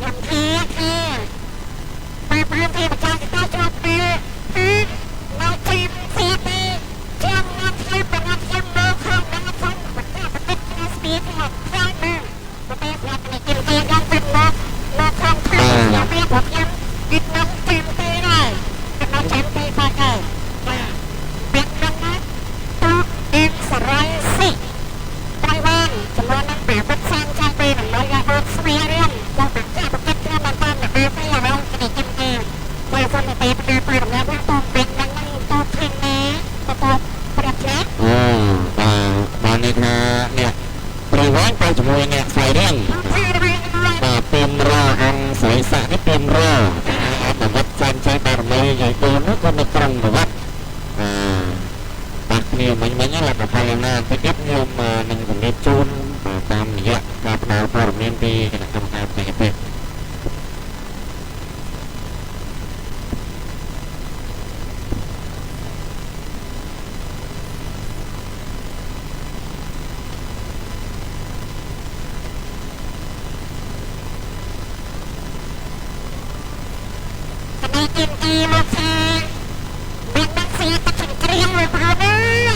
យ៉ាងទីពីពីម្ចាស់ទៅចូលពីនៅទីស៊ីពីចាំណាត់ទៅប្រងាត់ចាំមកខាងណាត់ផងមិនថាប្រតិទិស្ពីទៅខ្លាំងណាស់ប្រទេសណាត់នេះគេយ៉ាងទៅមកខាងខាងយ៉ាងនេះผมยังคิดน้องเต็มตีเลยน้องเต็มตีไปเลยเป็นนักนะตัวเองสลายสิไต้หวันจำนวนนักแบบวัดสร้างชาติเป็นหน่วยงานสมัยเรียนเราเป็นแค่ประเทศที่มันเป็นแบบไม่ยอมเราจะได้กินเองเราคนในปีเป็นปีแบบนี้ว่าต้องเป็นนักตัวเพียงนี้ตัวประเทศบ้านนี้ค่ะเนี่ยប្រវត្តិទៅជាមួយអ្នកស្រីរៀនបាទពីមរអង្គស្រីសាក់នេះពីមរអត្តវត្តសានចៃបារមីយាយទូនក៏នៅត្រង់ប្រវត្តិបាទគ្នាមិញលទ្ធផលណាតិចទៀតខ្ញុំនឹងជំរាបជូនតាមរយៈការផ្ដល់ព័ត៌មានពីគណៈកម្មការផ្សេងៗกินดีมาแซ่เป็นนักเสียตะขินเกลียงเลยพอเล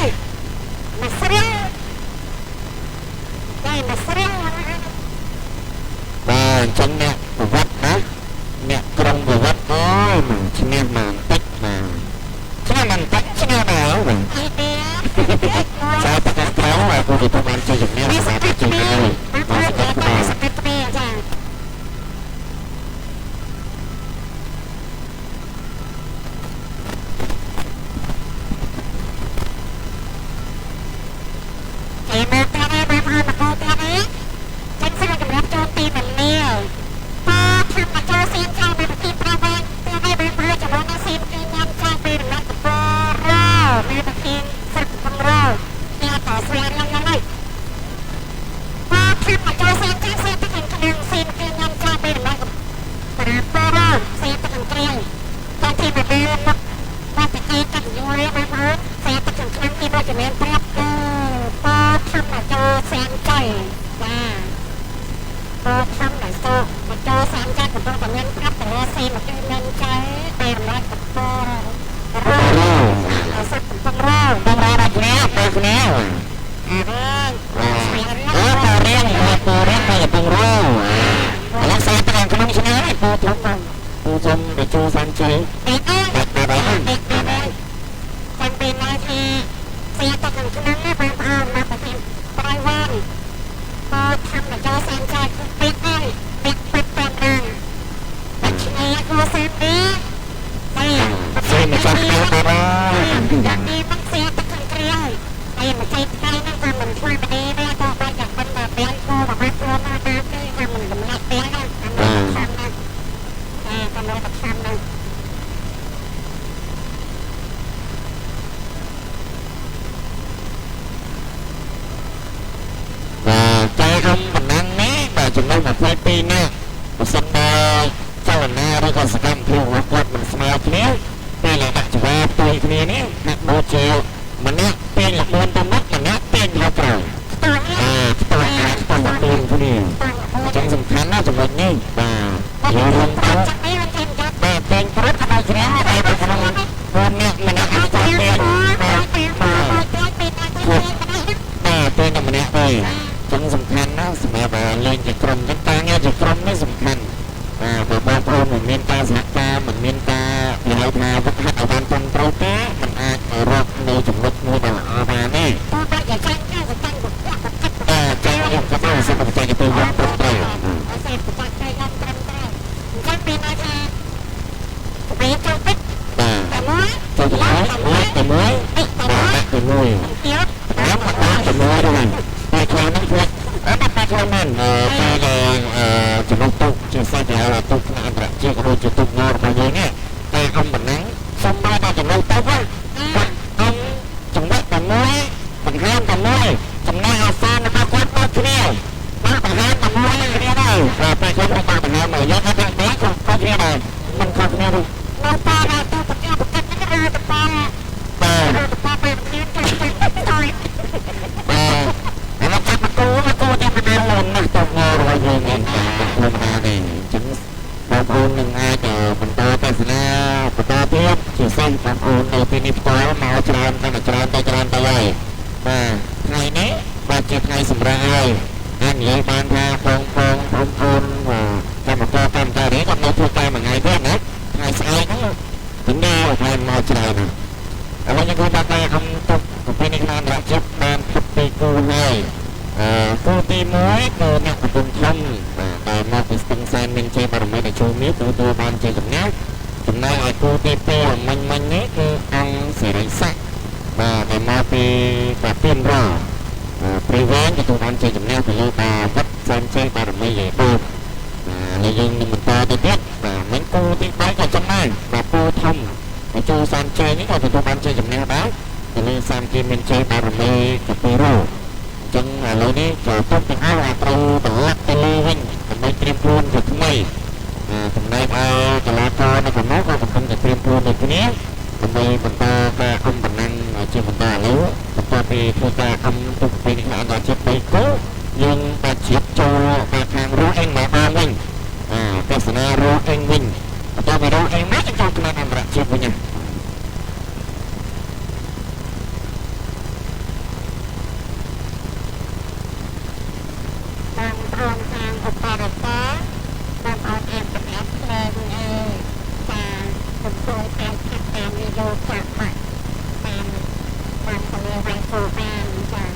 ยมาเสียได้มาเสียបាទអញ្ចឹងអ្នកប្រវត្តិណាអ្នកក្រុងប្រវត្តិអូយមកឈ្នះមកតិចមកឈ្នះមិនតិចឈ្នះដែរបាទអីទេចាតកត្រង់ហើយពួកទៅបានជួយជំនះសាស្ត្រជួយហើយបាទសក្តិសក្តិទេចាเอ็มเตอร์เนี่ยมาพอมาพอเตอร์เนี่ย จะเน้นปรับพอทำมาโจแซงใจจ้าพอทำมาโจมาโจแซงใจกับต้องเน้นปรับแต่ว่าซีมาโจเน้นใจเต็มร้อยกับตัวเอาสักต้องรออะไรแล้วไปแล้วตัวเรียนไปกับต้องรอแล้วใส่ตารางขนมชนะปูทำมันปูจมไปโจแซงใจเด็กจำเป็นนาทีเสียตะกันขนาดนี้ไปผ่านมาประเทศปลายวันพอทำมาโจแซงใจคือปิดได้ปิดเป็นดังปัจจุบันคือเซฟนี้เสียมาจากเรื่องอะไรอย่างนี้มันเสียตะกันเกลียวไอ้มาใจใจนั่นคือมันช่วยไปดีได้ก็ไปจากบรรดาเบี้ยโก้แบบว่าตัวมาตามนี่ทำมันเล็กเบี้ยนะทำมันทำนะ ใจông mình ăn né mà chúng tôi mà phai pin nè một sân cho mình đây còn sẽ làm theo hoặc là mình smile thế đây là bạn chúng ta tôi cái này hạt một triệu mình nè tên là môn tâm mắt mình nè tên là trời tôi là tên cái này trong dòng khán á chúng mình đi và nhiều lần đó và tên có rất là cái này đây là cái này hôm nè mình đã ăn cho tên tên là mình nè đây trongสำคัญนะสมัยว่าเล่นจากกรมต่างๆเนี่ยจากกรมนี่สำคัญแต่บางคนเหมือนเมียนตาสักตาเหมือนเมียนตาเหลามาวัฒนธรรมตรงตรงเป๊ะมันอาจรบในจุดลดมือแบบเอามาเนี่ยใจยังกระตุ้นสมองใจจะเป็นยังตรงใจตัวจะร้ายแต่เมื่อยแต่เมื่อยน้ำแต่เมื่อยด้วยไปคลองนั่นเพื่อนไปคลองนั่นไปเลยจะลงตุกจะใส่เดี๋ยวตุกอันตรายเจ้าก็โดนจะตุกงอไปเลยเนี่ยแต่ông mình nắng xong ba taจะลงตุกá ông chừng đất tầm muối tầm hai tầm muối tầm nay hà san nó quát nó thế này ba tầm hai tầm muối cái này đây rồiไปคลองba tầm hai mà nhớ cái bé không có thế này mình không nghe được nó ta là tôi tầm hai tầm cái này tầm baไปแล้วก็มากูจะมาเดินลงนะตรงงอรอยเงินลงมาเนี่ยฉันบางคนหนึ่งอาจจะมันโตแต่สินะมันโตเทียบเฉียดเส้นบางคนในปีนี้โตแล้วมาจรานตั้งแต่จรานไปเลยไงนี้บาดเจ็บไงสำราญอันนี้บางทางพงแต่มาโตตามตาเด็กกับในทั่วไปเหมือนไงเพื่อนนะไงใส่ก็ถึงได้ไงมาจรานนะแล้วยังคงตาคำตกเป็นในงานรักจับแมนขับปีกูให้กูตีม้วยกูเนี่ยกูตุ้มทำแต่มาเป็นสตังแซนเป็นเชฟบารมีในโชว์นี้ตัวบานเจกับเนี้ยจำได้ไอ้กูตีเปรี้ยวมันนี้คืออังเสรีสักแต่มาเป็นแบบเปลี่ยนรอปริเวณตัวบานเจกับเนี้ยคือเลยมาวัดแซนเชฟบารมีใหญ่ปุ๊บเลยยังมันต่อตัวเด็ดเหมือนกูตีไปก็จำได้แบบกูทำไอ้โจแซนเชนี่ก็เป็นตัวบานเจกับเนี้ยบ้างแต่เลยแซนเชเป็นเชฟบารมีกับปีโร่จังเลยนี่จะต้องเป็นอะไรตรูต่อลักไปเลยวิ่งทำไมเตรียมพลูนถึงไม่ทำไมเอาตลาดในของน้องก็ต้องเตรียมพลูนในที่นี้ทำไมมันต่อการคำบันนังเชื่อมันต่อแล้วมันต่อไปคือการคำตุกเป็นการต่อเชื่อไปก็ยังมาเชียบโจมาทางรู้เองมาบ้างวิ่งแต่สนารู้เองวิ่งต่อไปรู้เองไม่จะต้องการทำระเชียบวิ่งรวมทางอุปกรณ์ฟ้าบางออนแอมเป็นแอปเพลงจากผมโครงการขับตามวิดีโอจากบัตรตามทะเลไวโฟแมนจาก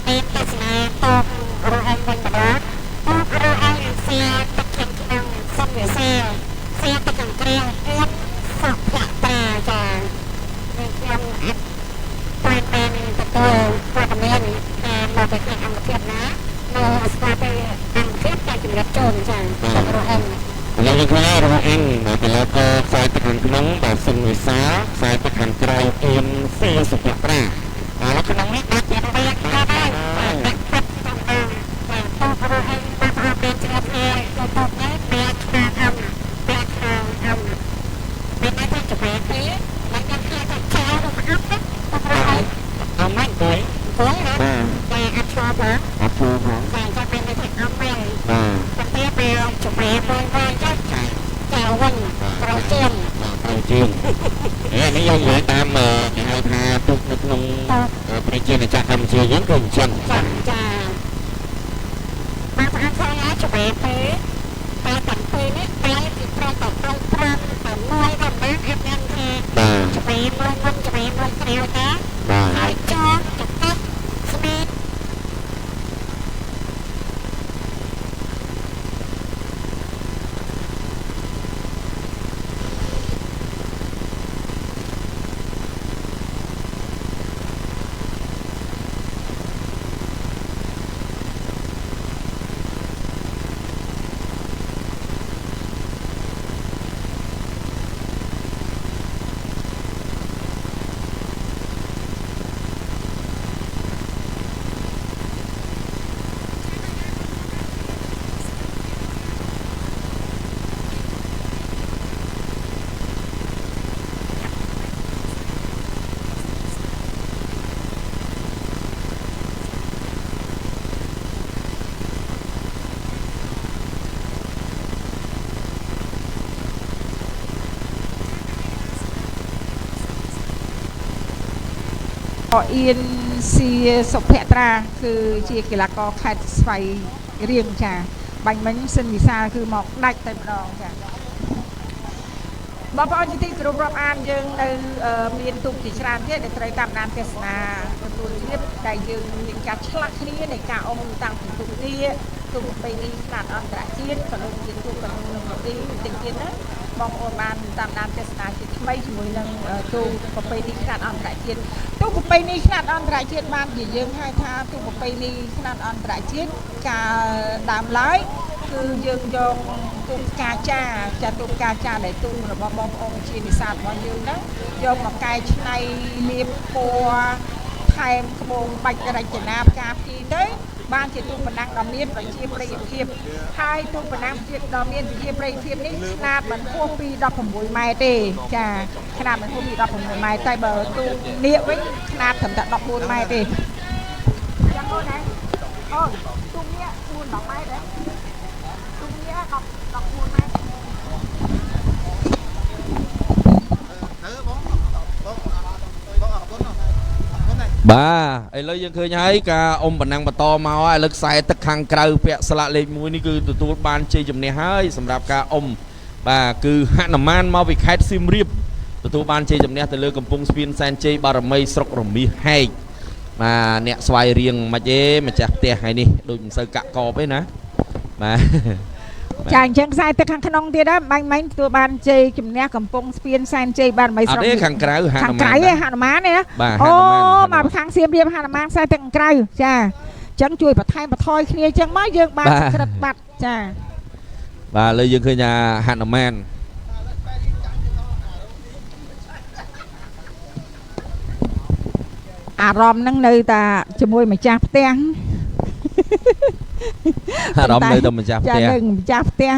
ពីទស្សនាតបរអមវិញម្ដងតបរអមសៀទឹកខាងក្នុងសំវិសាសៀទឹកខាងក្រៅអៀបសក់ផ្លាក់តាចានេះខ្ញុំបានទទួលព័ត៌មានមកពីខាងអង្គភាពណានៅស្ថាប័នអង្គភាពតែជំរាបជូនចារអមលោកលោកគ្នារហអិនពីលើក៏ខ្សែទឹកខាងក្នុងបាទសំវិសាខ្សែទឹកខាងក្រៅអៀនសេសុភប្រាហើយក្នុងនេះបាទជាបែបថាដែរเป็นชาติเราตอบได้แบบแบบเป็นหน้าที่จะแบบนี้หลังจากที่จะเช้าเราอัพนะเอาไม่เลยนะแต่อัพชัวร์แต่จะเป็นในที่อัพไม่จะเทียบไปเราจะแบบบ่อยๆจะแจววันเราเจียมនិយមមើលតាមគេហៅថាទុកនៅក្នុងប្រជាជាតិកម្ពុជាយើងក៏អញ្ចឹងចាមកអាចថាจะแบบไปតាំងពីនេះតែពីប្រកបត្រូវត្រង់តែមួយដល់ណាអត់ញ៉ាំថាจะแบบមួយจะแบบមួយក្រៅតាហើយចោលទៅកាត់ស្មីតអៀនស៊ីសុភត្រាគឺជាកីឡាករខេត្តស្វាយរៀងចាបាញ់មិញសិនវិសាលគឺមកដាច់តែម្ដងចាបងប្អូនជាទីគោរពរាប់អានយើងនៅមានទូកជាច្រើនទៀតដែលត្រូវតាមដានទេសនាទទួលជ្រាបដែលយើងមានការឆ្លាស់គ្នានៃការអុំតាំងពីទូកនេះទូកប្រពៃណីខ្នាតអន្តរជាតិក៏ដូចជាទូកក្នុងប្រទេសទៀតណាបងប្អូនបានតាមដានទេសនាជាថ្មីជាមួយនឹងទូកប្រពៃណីខ្នាតអន្តរជាតិទូកប្រពៃណីខ្នាតអន្តរជាតិបានជាយើងហៅថាទូកប្រពៃណីខ្នាតអន្តរជាតិការដើមឡើយគឺយើងយកទូកកាចាទូកកាចាដែលទូករបស់បងប្អូនជានេសាទរបស់យើងហ្នឹងយកមកកែច្នៃលាបពណ៌ថែមក្បូរបាច់រចនាផ្កាភ្ញីទៅបានជាទូកបណ្ដាំងដ៏មានប្រជាប្រិយភាពហើយទូកបណ្ដាំងដ៏មានប្រជាប្រិយភាពនេះខ្នាតមិនហួសពី16ម៉ែត្រទេចាខ្នាតមិនហួសពី16ម៉ែត្រតែបើទូកនាគវិញខ្នាតត្រឹមតែ14ម៉ែត្រទេយ៉ាងអូនណាអូនទូកនាគ4-10ម៉ែត្រទេទូកនាគ14ម៉ែត្របាទឥឡូវយើងឃើញហើយការអុំបណ្ណាំងបន្តមកឥឡូវខ្សែទឹកខាងក្រៅពាក់ស្លាកលេខ1នេះគឺទទួលបានជ័យជំនះហើយសម្រាប់ការអុំបាទគឺហនុមានមកពីខេត្តសៀមរាបទទួលបានជ័យជំនះទៅលើកំពង់ស្ពានសែនជ័យបារមីស្រុករមាសហែកបាទអ្នកស្វាយរៀងមិនទេម្ចាស់ផ្ទះថ្ងៃនេះដូចមិនសូវកាក់កបទេណាបាទចាអញ្ចឹងខ្សែទឹកខាងក្នុងទៀតបាញ់មិញទទួលបានជ័យជំនះកំពង់ស្ពានសែនជ័យបារមីស្រុកខាងក្រៅហនុមានខាងក្រៅហនុមានណាអូមកខាងសៀមរាបហនុមានខ្សែទឹកខាងក្រៅចាអញ្ចឹងជួយបន្ថែមបន្ថយគ្នាអញ្ចឹងមកយើងបានក្រិតបាត់ចាបាទឥឡូវយើងឃើញថាហនុមានអារម្មណ៍ហ្នឹងនៅតែជាមួយម្ចាស់ផ្ទះអារម្មណ៍នៅតែម្ចាស់ផ្ទះចានៅម្ចាស់ផ្ទះ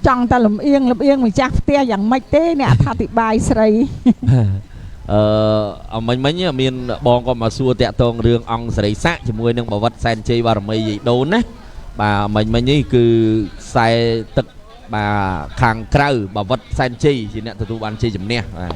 ចង់តែលំអៀងម្ចាស់ផ្ទះយ៉ាងម៉េចទេអ្នកអធិប្បាយស្រីមិញមានបងក៏មកសួរតាក់ទងរឿងអង្គសេរីស័ក្តិជាមួយនឹងបាវិតសែនជ័យបារមីយាយដូនណាបាទមិញនេះគឺខ្សែទឹកបាទខាងក្រៅបាវិតសែនជ័យជាអ្នកទទួលបានជ័យជំនះបាទ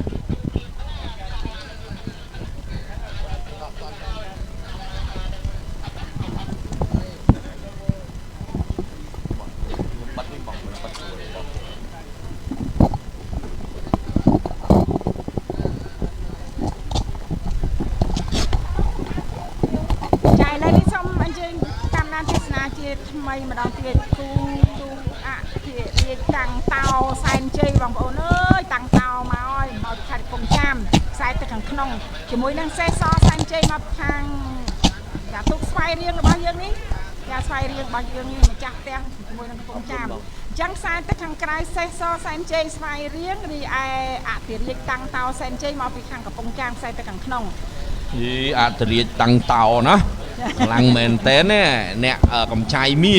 ចាឥឡូវនេះសូម ជាថ្មីម្ដងទៀតគូអភិរាជតាំងតោសែនជ័យបងប្អូនអើយតាំងតោមកហើយមកខេត្តកំពង់ចាមខ្សែទឹកខាងក្នុងជាមួយនឹងសេសសែនជ័យមកខាងចាទុកស្វ័យរៀងរបស់យើងនេះចាស្វ័យរៀងរបស់យើងនេះម្ចាស់ផ្ទះជាមួយនឹងកំពង់ចាមអញ្ចឹងខ្សែទឹកខាងក្រៅសេសសែនជ័យស្វ័យរៀងរីឯអភិរាជតាំងតោសែនជ័យមកពីខាងកំពង់ចាមខ្សែទឹកខាងក្នុងយីអធិរាជតាំងតោណាខ្លាំងមែនតើអ្នកកំចាយមៀ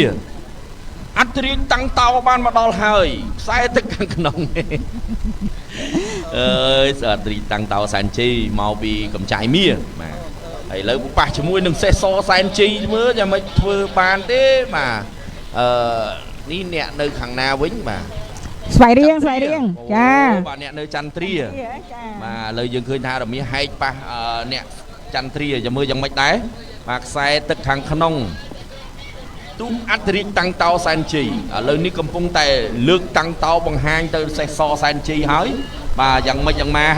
អធិរាជតាំងតោបានមកដល់ហើយខ្សែទឹកខាងក្នុងអើយអធិរាជតាំងតោសែនជ័យមកពីកំចាយមៀបាទហើយឥឡូវប៉ះជាមួយនឹងសេះសសែនជ័យមើលយ៉ាងម៉េចធ្វើបានទេបាទនេះអ្នកនៅខាងណាវិញបាទស្វ័យរៀងចាបាទអ្នកនៅចន្ទ្រាបាទឥឡូវយើងឃើញថារមាសហែកប៉ះអ្នកចន្ទ្រាចាំមើលយ៉ាងម៉េចដែរបាទខ្សែទឹកខាងក្នុងទូអធិរាជតាំងតោសែនជ័យឥឡូវនេះកំពុងតែលើកតាំងតោបង្ហាញទៅសេះសសែនជ័យហើយបាទយ៉ាងម៉េចយ៉ាងម៉ា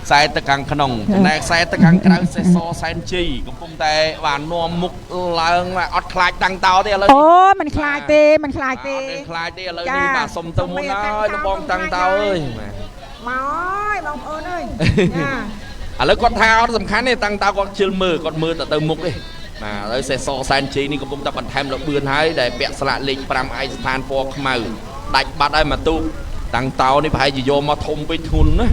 ខ្សែទឹកខាងក្នុងចំណែកខ្សែទឹកខាងក្រៅសេះសសែនជ័យកំពុងតែបាទនាំមុខឡើងអត់ខ្លាចតាំងតោទេឥឡូវអូមិនខ្លាចទេមិនខ្លាចទេឥឡូវនេះបាទសុំទៅមុនហើយលោកបងតាំងតោអើយមកអើយបងប្អូនអើយឥឡូវគាត់ថាអត់សំខាន់ទេតាំងតើគាត់ជិលមើលគាត់មើលទៅមុខទេបាទឥឡូវសេះសសែនជ័យនេះកំពុងតែបន្ថែមលបឿនហើយដែលពាក់ស្លាកលេខ5ឯកស្ថានពណ៌ខ្មៅដាច់បាត់ហើយមកទូតាំងតោនេះប្រហែលជាយកមកធំពេកធ្ងន់ណា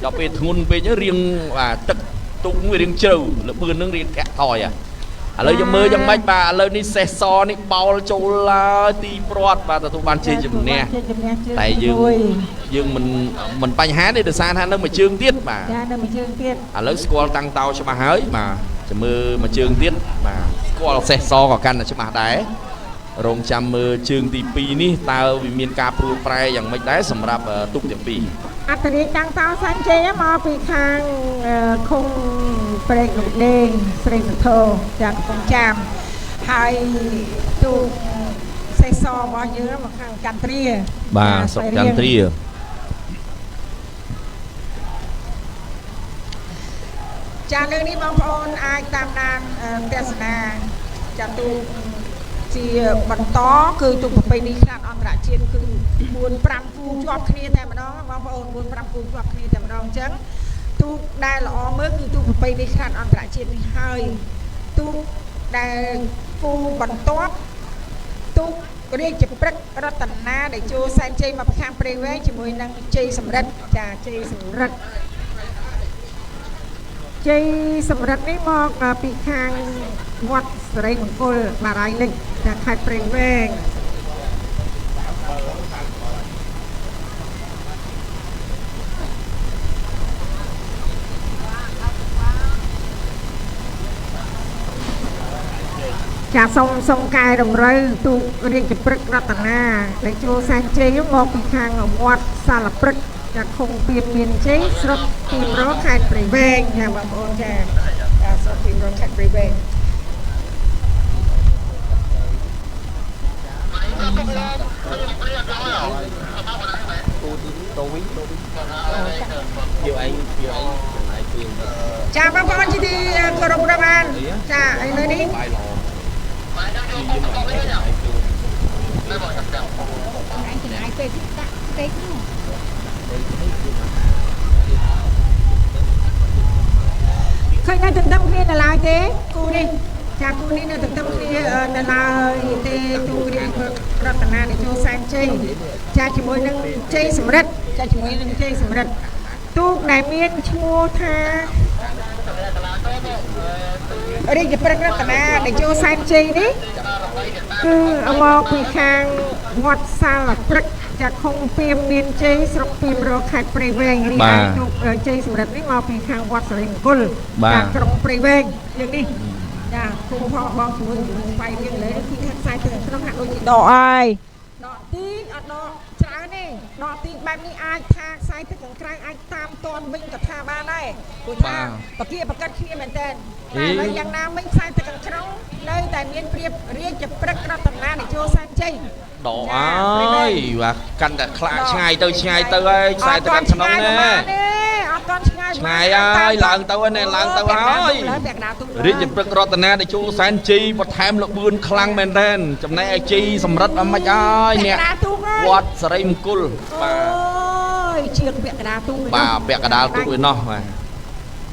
ដល់ពេលធ្ងន់ពេករៀងបាទទឹកទុកវារៀងជ្រៅលបឿននឹងរៀងធាក់ថយឥឡូវយើងមើលយ៉ាងម៉េចបាទឥឡូវនេះសេះសនេះបោលចូលឡើយទីព្រាត់បាទទទួលបានជ័យជំនះតែយើងមិនបញ្ហាទេដោយសារថានៅមួយជើងទៀតបាទចានៅមួយជើងទៀតឥឡូវស្គាល់តាំងតោច្បាស់ហើយបាទចាំមើលមួយជើងទៀតបាទស្គាល់សេះសក៏កាន់តែច្បាស់ដែររងចាំមើលជើងទី2នេះតើវាមានការព្រួលប្រែយ៉ាងម៉េចដែរសម្រាប់ទូកទាំង2អធិរាជតាំងតោសែនជ័យមកពីខាងឃុំព្រែកលោកដេងស្រីសុធោចាកំពង់ចាមហើយទូកសេះសរបស់យើងមកខាងចន្ទ្រាបាទស្រុកចន្ទ្រាចាលើនេះបងប្អូនអាចតាមដានទស្សនាចាទូកជាបន្តគឺទូកប្រពៃណីខ្នាតអន្តរជាតិគឺ4-5 គូជាប់គ្នាតែម្ដងបងប្អូន4-5 គូជាប់គ្នាតែម្ដងអញ្ចឹងទូកដែលល្អមើលគឺទូកប្រពៃណីខ្នាតអន្តរជាតិនេះហើយទូកដែលគូបន្ទាប់ទូករាជព្រឹករតនាដែលចូលសែនជ័យមកខាងព្រៃវែងជាមួយនឹងជ័យសំរិទ្ធចាជ័យសំរិទ្ធនេះមកពីខាងវត្តសេរីមង្គលបារាយលិចจากខេត្តព្រៃវែងចាសូមកែតម្រូវទូករាជព្រឹករតនាដែលចូលសែនជ័យមកពីខាងវត្តសាលព្រឹកចាឃុំពីមានជ័យស្រុកពីមរកខេត្តព្រៃវែងចាបងប្អូនចាស្រុកពីមរកខេត្តព្រៃវែងចាបងប្អូនជាទីគោរពរាប់អានចាឥឡូវនេះឃើញនៅទន្ទឹមគ្នានៅឡើយទេគូនេះចាគូនេះនៅទន្ទឹមគ្នានៅឡើយទេទូករាជរតនាដែលចូលសែនជ័យចាជាមួយនឹងជ័យសំរិទ្ធចាជាមួយនឹងជ័យសំរិទ្ធទូកដែលមានឈ្មោះថារាជព្រឹករតនាដែលចូលសែនជ័យនេះគឺមកពីខាងវត្តសាលព្រឹកចាឃុំពីមានជ័យស្រុកពីមរកខេត្តព្រៃវែងរីឯទូកជ័យសំរិទ្ធនេះមកពីខាងវត្តសេរីមង្គលចាក្រុងព្រៃវែងយ៉ាងនេះចាគុំផងបងជាមួយស្វ័យរៀងលើគឺខាងខ្សែទឹកក្នុងហាក់ដូចជាដកហើយដកទីអត់ដកច្រើនទេដកទីបែបនេះអាចថាខ្សែទឹកខាងក្រៅអាចតាមទាន់វិញក៏ថាបានដែរព្រោះថាបកាបកាត់គ្នាមែនតើតែលើយ៉ាងណាមិញខ្សែទឹកខាងក្នុងនៅតែមានព្រៀបរាជព្រឹករតនាដែលចូលសែនជ័យដកអើយបាទកាន់តែខ្លាចឆ្ងាយទៅហើយខ្សែទឹកខាងក្នុងណាអត់ទាន់ឆ្ងាយ ឆ្ងាយហើយឡើងទៅហើយឡើងទៅហើយរាជព្រឹករតនាតេជោសែនជីបន្ថែមលបឿនខ្លាំងមែនទែនចំណែកឯជីសម្រិតអត់មិនហើយអ្នកវត្តសរីមង្គលបាទអូយជាងពាក់កដាលទូកបាទពាក់កដាលទូកឯណោះបាទ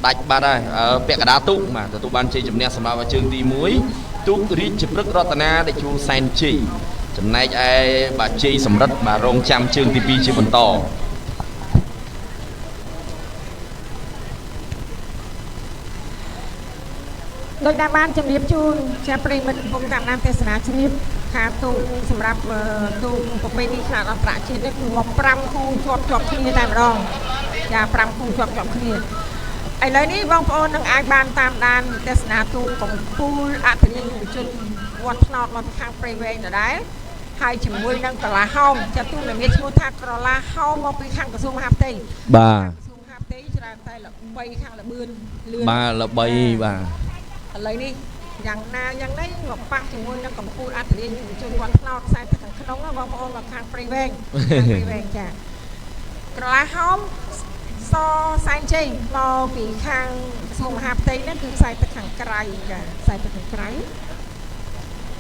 ដាច់បាត់ហើយពាក់កដាលទូកបាទទទួលបានជ័យជំនះសម្រាប់ជើងទី1ទូករាជព្រឹករតនាតេជោសែនជីចំណែកឯបាទជ័យសម្រិតបាទរងចាំជើងទី2ជាបន្តដោយដែលបានជំរាបជូនជាប្រិមិត្តកំពុងតាមដានទេសនាជ្រាបថាទូកសម្រាប់ទូកប្រពៃណីខ្នាតអន្តរជាតិនេះគឺមក5គូជាប់គ្នាតែម្ដងចា5គូជាប់គ្នាឥឡូវនេះបងប្អូននឹងអាចបានតាមដានទេសនាទូកកំពូលអធិរាជយុវជនវត្តថ្នោតមកខាងព្រៃវែងដដែលហើយជាមួយនឹងក្រឡាហោមចាទូកដែលមានឈ្មោះថាក្រឡាហោមមកពីខាងក្រសួងមហាផ្ទៃបាទក្រសួងមហាផ្ទៃច្រើនតែល្បីខាងល្បឿនលឿនបាទល្បីបាទឥឡូវនេះយ៉ាងណាយ៉ាងនេះមកប៉ះជាមួយនឹងកម្ពុជាអធិរាជយុវជនវត្តថ្នោតខ្សែទឹកខាងក្នុងបងប្អូនមកខាងព្រៃវែងចាក្រឡាហោមសសែនជ័យមកពីខាងក្រសួងមហាផ្ទៃហ្នឹងគឺខ្សែទឹកខាងក្រៅចាខ្សែទឹកខាងក្រៅ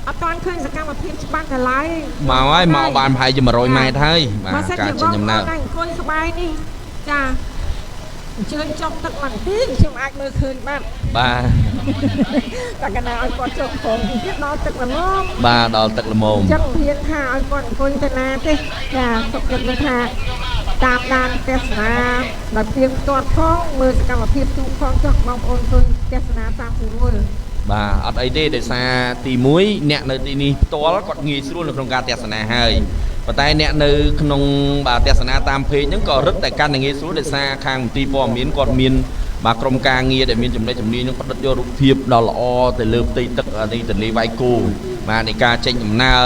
អត់តាន់ឃើញសកម្មភាពច្បាស់ដល់ឡើយមកហើយមកបានប្រហែលជា100ម៉ែត្រហើយបាទការចេញដំណើរអង្គុយក្បែរនេះចាអញ្ជើញចុះទឹកបន្តិចខ្ញុំអាចមើលឃើញបាទតែកណាឲ្យគាត់ចុះផងទៀតដល់ទឹកល្មមបាទដល់ទឹកល្មមចឹងហ៊ានថាឲ្យគាត់អង្គុយទៅណាទេចាសុខចិត្តថាតាមដានទេសនាដល់ព្រៀងផ្ទាត់ផងមើលសកម្មភាពទូកផងចុះបងប្អូនឃើញទេសនាតាមពូរួលបាទអត់អីទេដោយសារទី1អ្នកនៅទីនេះផ្ទាល់គាត់ងាយស្រួលនៅក្នុងការទេសនាហើយប៉ុន្តែអ្នកនៅក្នុងបាទទេសនាតាមเพจហ្នឹងក៏រឹតតែកាន់តែងាយស្រួលដោយសារខាងមន្ទីរព័ត៌មានគាត់មានបាទក្រុមការងារដែលមានចំណេះជំនាញនឹងផ្ដិតយករូបភាពដ៏ល្អទៅលើផ្ទៃទឹកនេះទន្លេវាយគោបាទនៃការចេញដំណើរ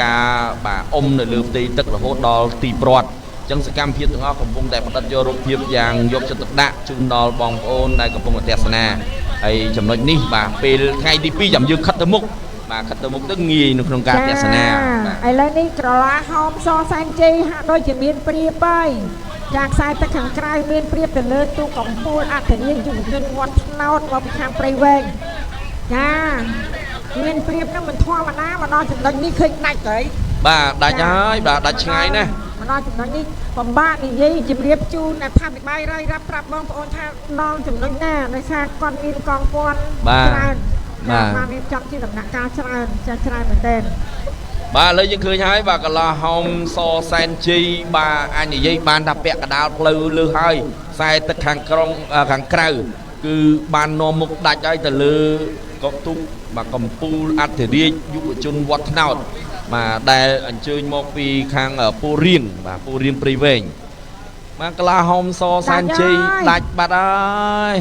ការបាទនៅលើផ្ទៃទឹករហូតដល់ទីព្រ័ត្រអញ្ចឹងសកម្មភាពទាំងអស់កំពុងតែផ្ដិតយករូបភាពយ៉ាងយកចិត្តទុកដាក់ជូនដល់បងប្អូនដែលកំពុងតែទេសនាហើយចំណុចនេះបាទពេលថ្ងៃទី2ចាំយើងខិតទៅមុខបាទខិតទៅមុខទៅងាយនៅក្នុងការទេសនាឥឡូវនេះក្រឡាហោមសសែនជ័យហាក់ដូចជាមានព្រៀបហើយចាខ្សែទឹកខាងក្រៅមានព្រៀបទៅលើទូកកំពូលអធិរាជយុវជនវត្តថ្នោតមកពីខាងព្រៃវែងចាមានព្រៀបហ្នឹងមិនធម្មតាមកដល់ចំណុចនេះឃើញដាច់ហើយបាទដាច់ហើយបាទដាច់ឆ្ងាយណាស់មកដល់ចំណុចនេះបំបាក់និយាយជម្រាបជូនអធិប្បាយរាយរាប់ប្រាប់បងប្អូនថាដល់ចំណុចណាដោយសារគាត់មានកងព័ន្ធច្រើនបានរៀបចំជាដំណាក់កាលច្រើនចាស់ច្រើនមែនទែនបាទឥឡូវយើងឃើញហើយបាទកន្លះហោមសសែនជីបាទអាចនិយាយបានថាពាក់កដាលផ្លូវលើហើយខ្សែទឹកខាងក្រុងខាងក្រៅគឺបាននាំមុខដាច់ហើយទៅលើកុកទូកបាទកំពូលអធិរាជយុវជនវត្តថ្នោតបាទដែលអញ្ជើញមកពីខាងពូរៀងបាទពូរៀងព្រៃវែងបាទកន្លះហោមសសែនជីដាច់បាត់ហើយ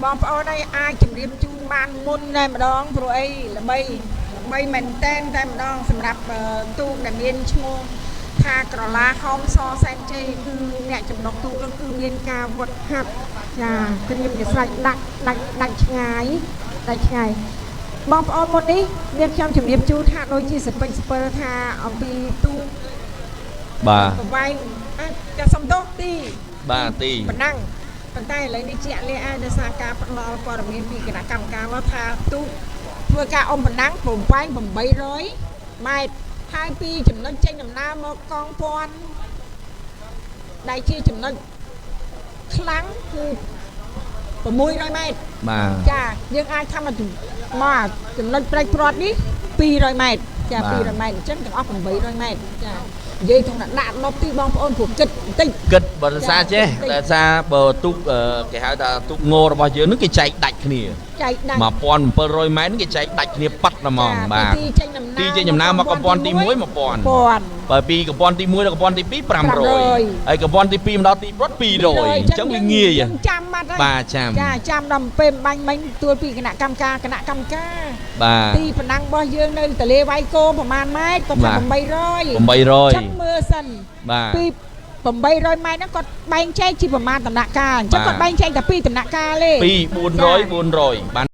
បងប្អូនអាចជម្រាបជូនបានមុនតែម្ដងព្រោះអីល្បីមែនតែម្ដងសម្រាប់ទូកដែលមានឈ្មោះថាក្រឡាហោមសសែនជ័យគឺអ្នកចំណុកទូកនោះគឺមានការវឹកហាត់ចាត្រៀមជាស្រេចដាច់ឆ្ងាយបងប្អូនមុននេះមានខ្ញុំជម្រាបជូនថាដូចជាសពេចស្ពើថាអំពីទូកបាទប្រវែងតែសំដៅទីបាទទីប៉ុណ្ណឹងប៉ុន្តែឥឡូវនេះជាក់លាក់ហើយដោយសារការផ្ដល់ព័ត៌មានពីគណៈកម្មការមកថាទូកធ្វើការអុំបណ្ដាំងប្រវែង800ម៉ែត្រហើយពីចំណុចចេញដំណើរមកកងព័ន្ធដែលជាចំណុចខ្លាំងគឺ600ម៉ែត្របាទចាយើងអាចថាមកចំណុចព្រែកព្រាត់នេះ200ម៉ែត្រចា200ម៉ែត្រអញ្ចឹងទាំងអស់800ម៉ែត្រចានិយាយក្នុងដាក់លប់ទីបងប្អូនព្រោះគិតបន្តិចគិតបើសារចេះតែសារបើទូកគេហៅថាទូកងររបស់យើងនឹងគេចែកដាច់គ្នាចែកដាច់1700ម៉ែត្រគេចែកដាច់គ្នាប៉ាត់ហ្មងបាទទីចេញដំណើរមកកំព័ន្ធទី1 1000បើពីកំព័ន្ធទី1ដល់កំព័ន្ធទី2 500ហើយកំព័ន្ធទី2មកដល់ទីព្រ័ត្រ200អញ្ចឹងវាងាយចាំបាត់ហើយបាទចាំដល់ពេលបាញ់មិញទួលពីគណៈកម្មការបាទទីបណ្ដាំងរបស់យើងនៅទន្លេវាយគោប្រហែលម៉ែត្រគាត់ថា800ចាំមើលសិនបាទពី800ម៉ែត្រហ្នឹងគាត់បែងចែកជាប្រមាណដំណាក់កាលអញ្ចឹងគាត់បែងចែកតែ2ដំណាក់កាលទេ2 400 400បាន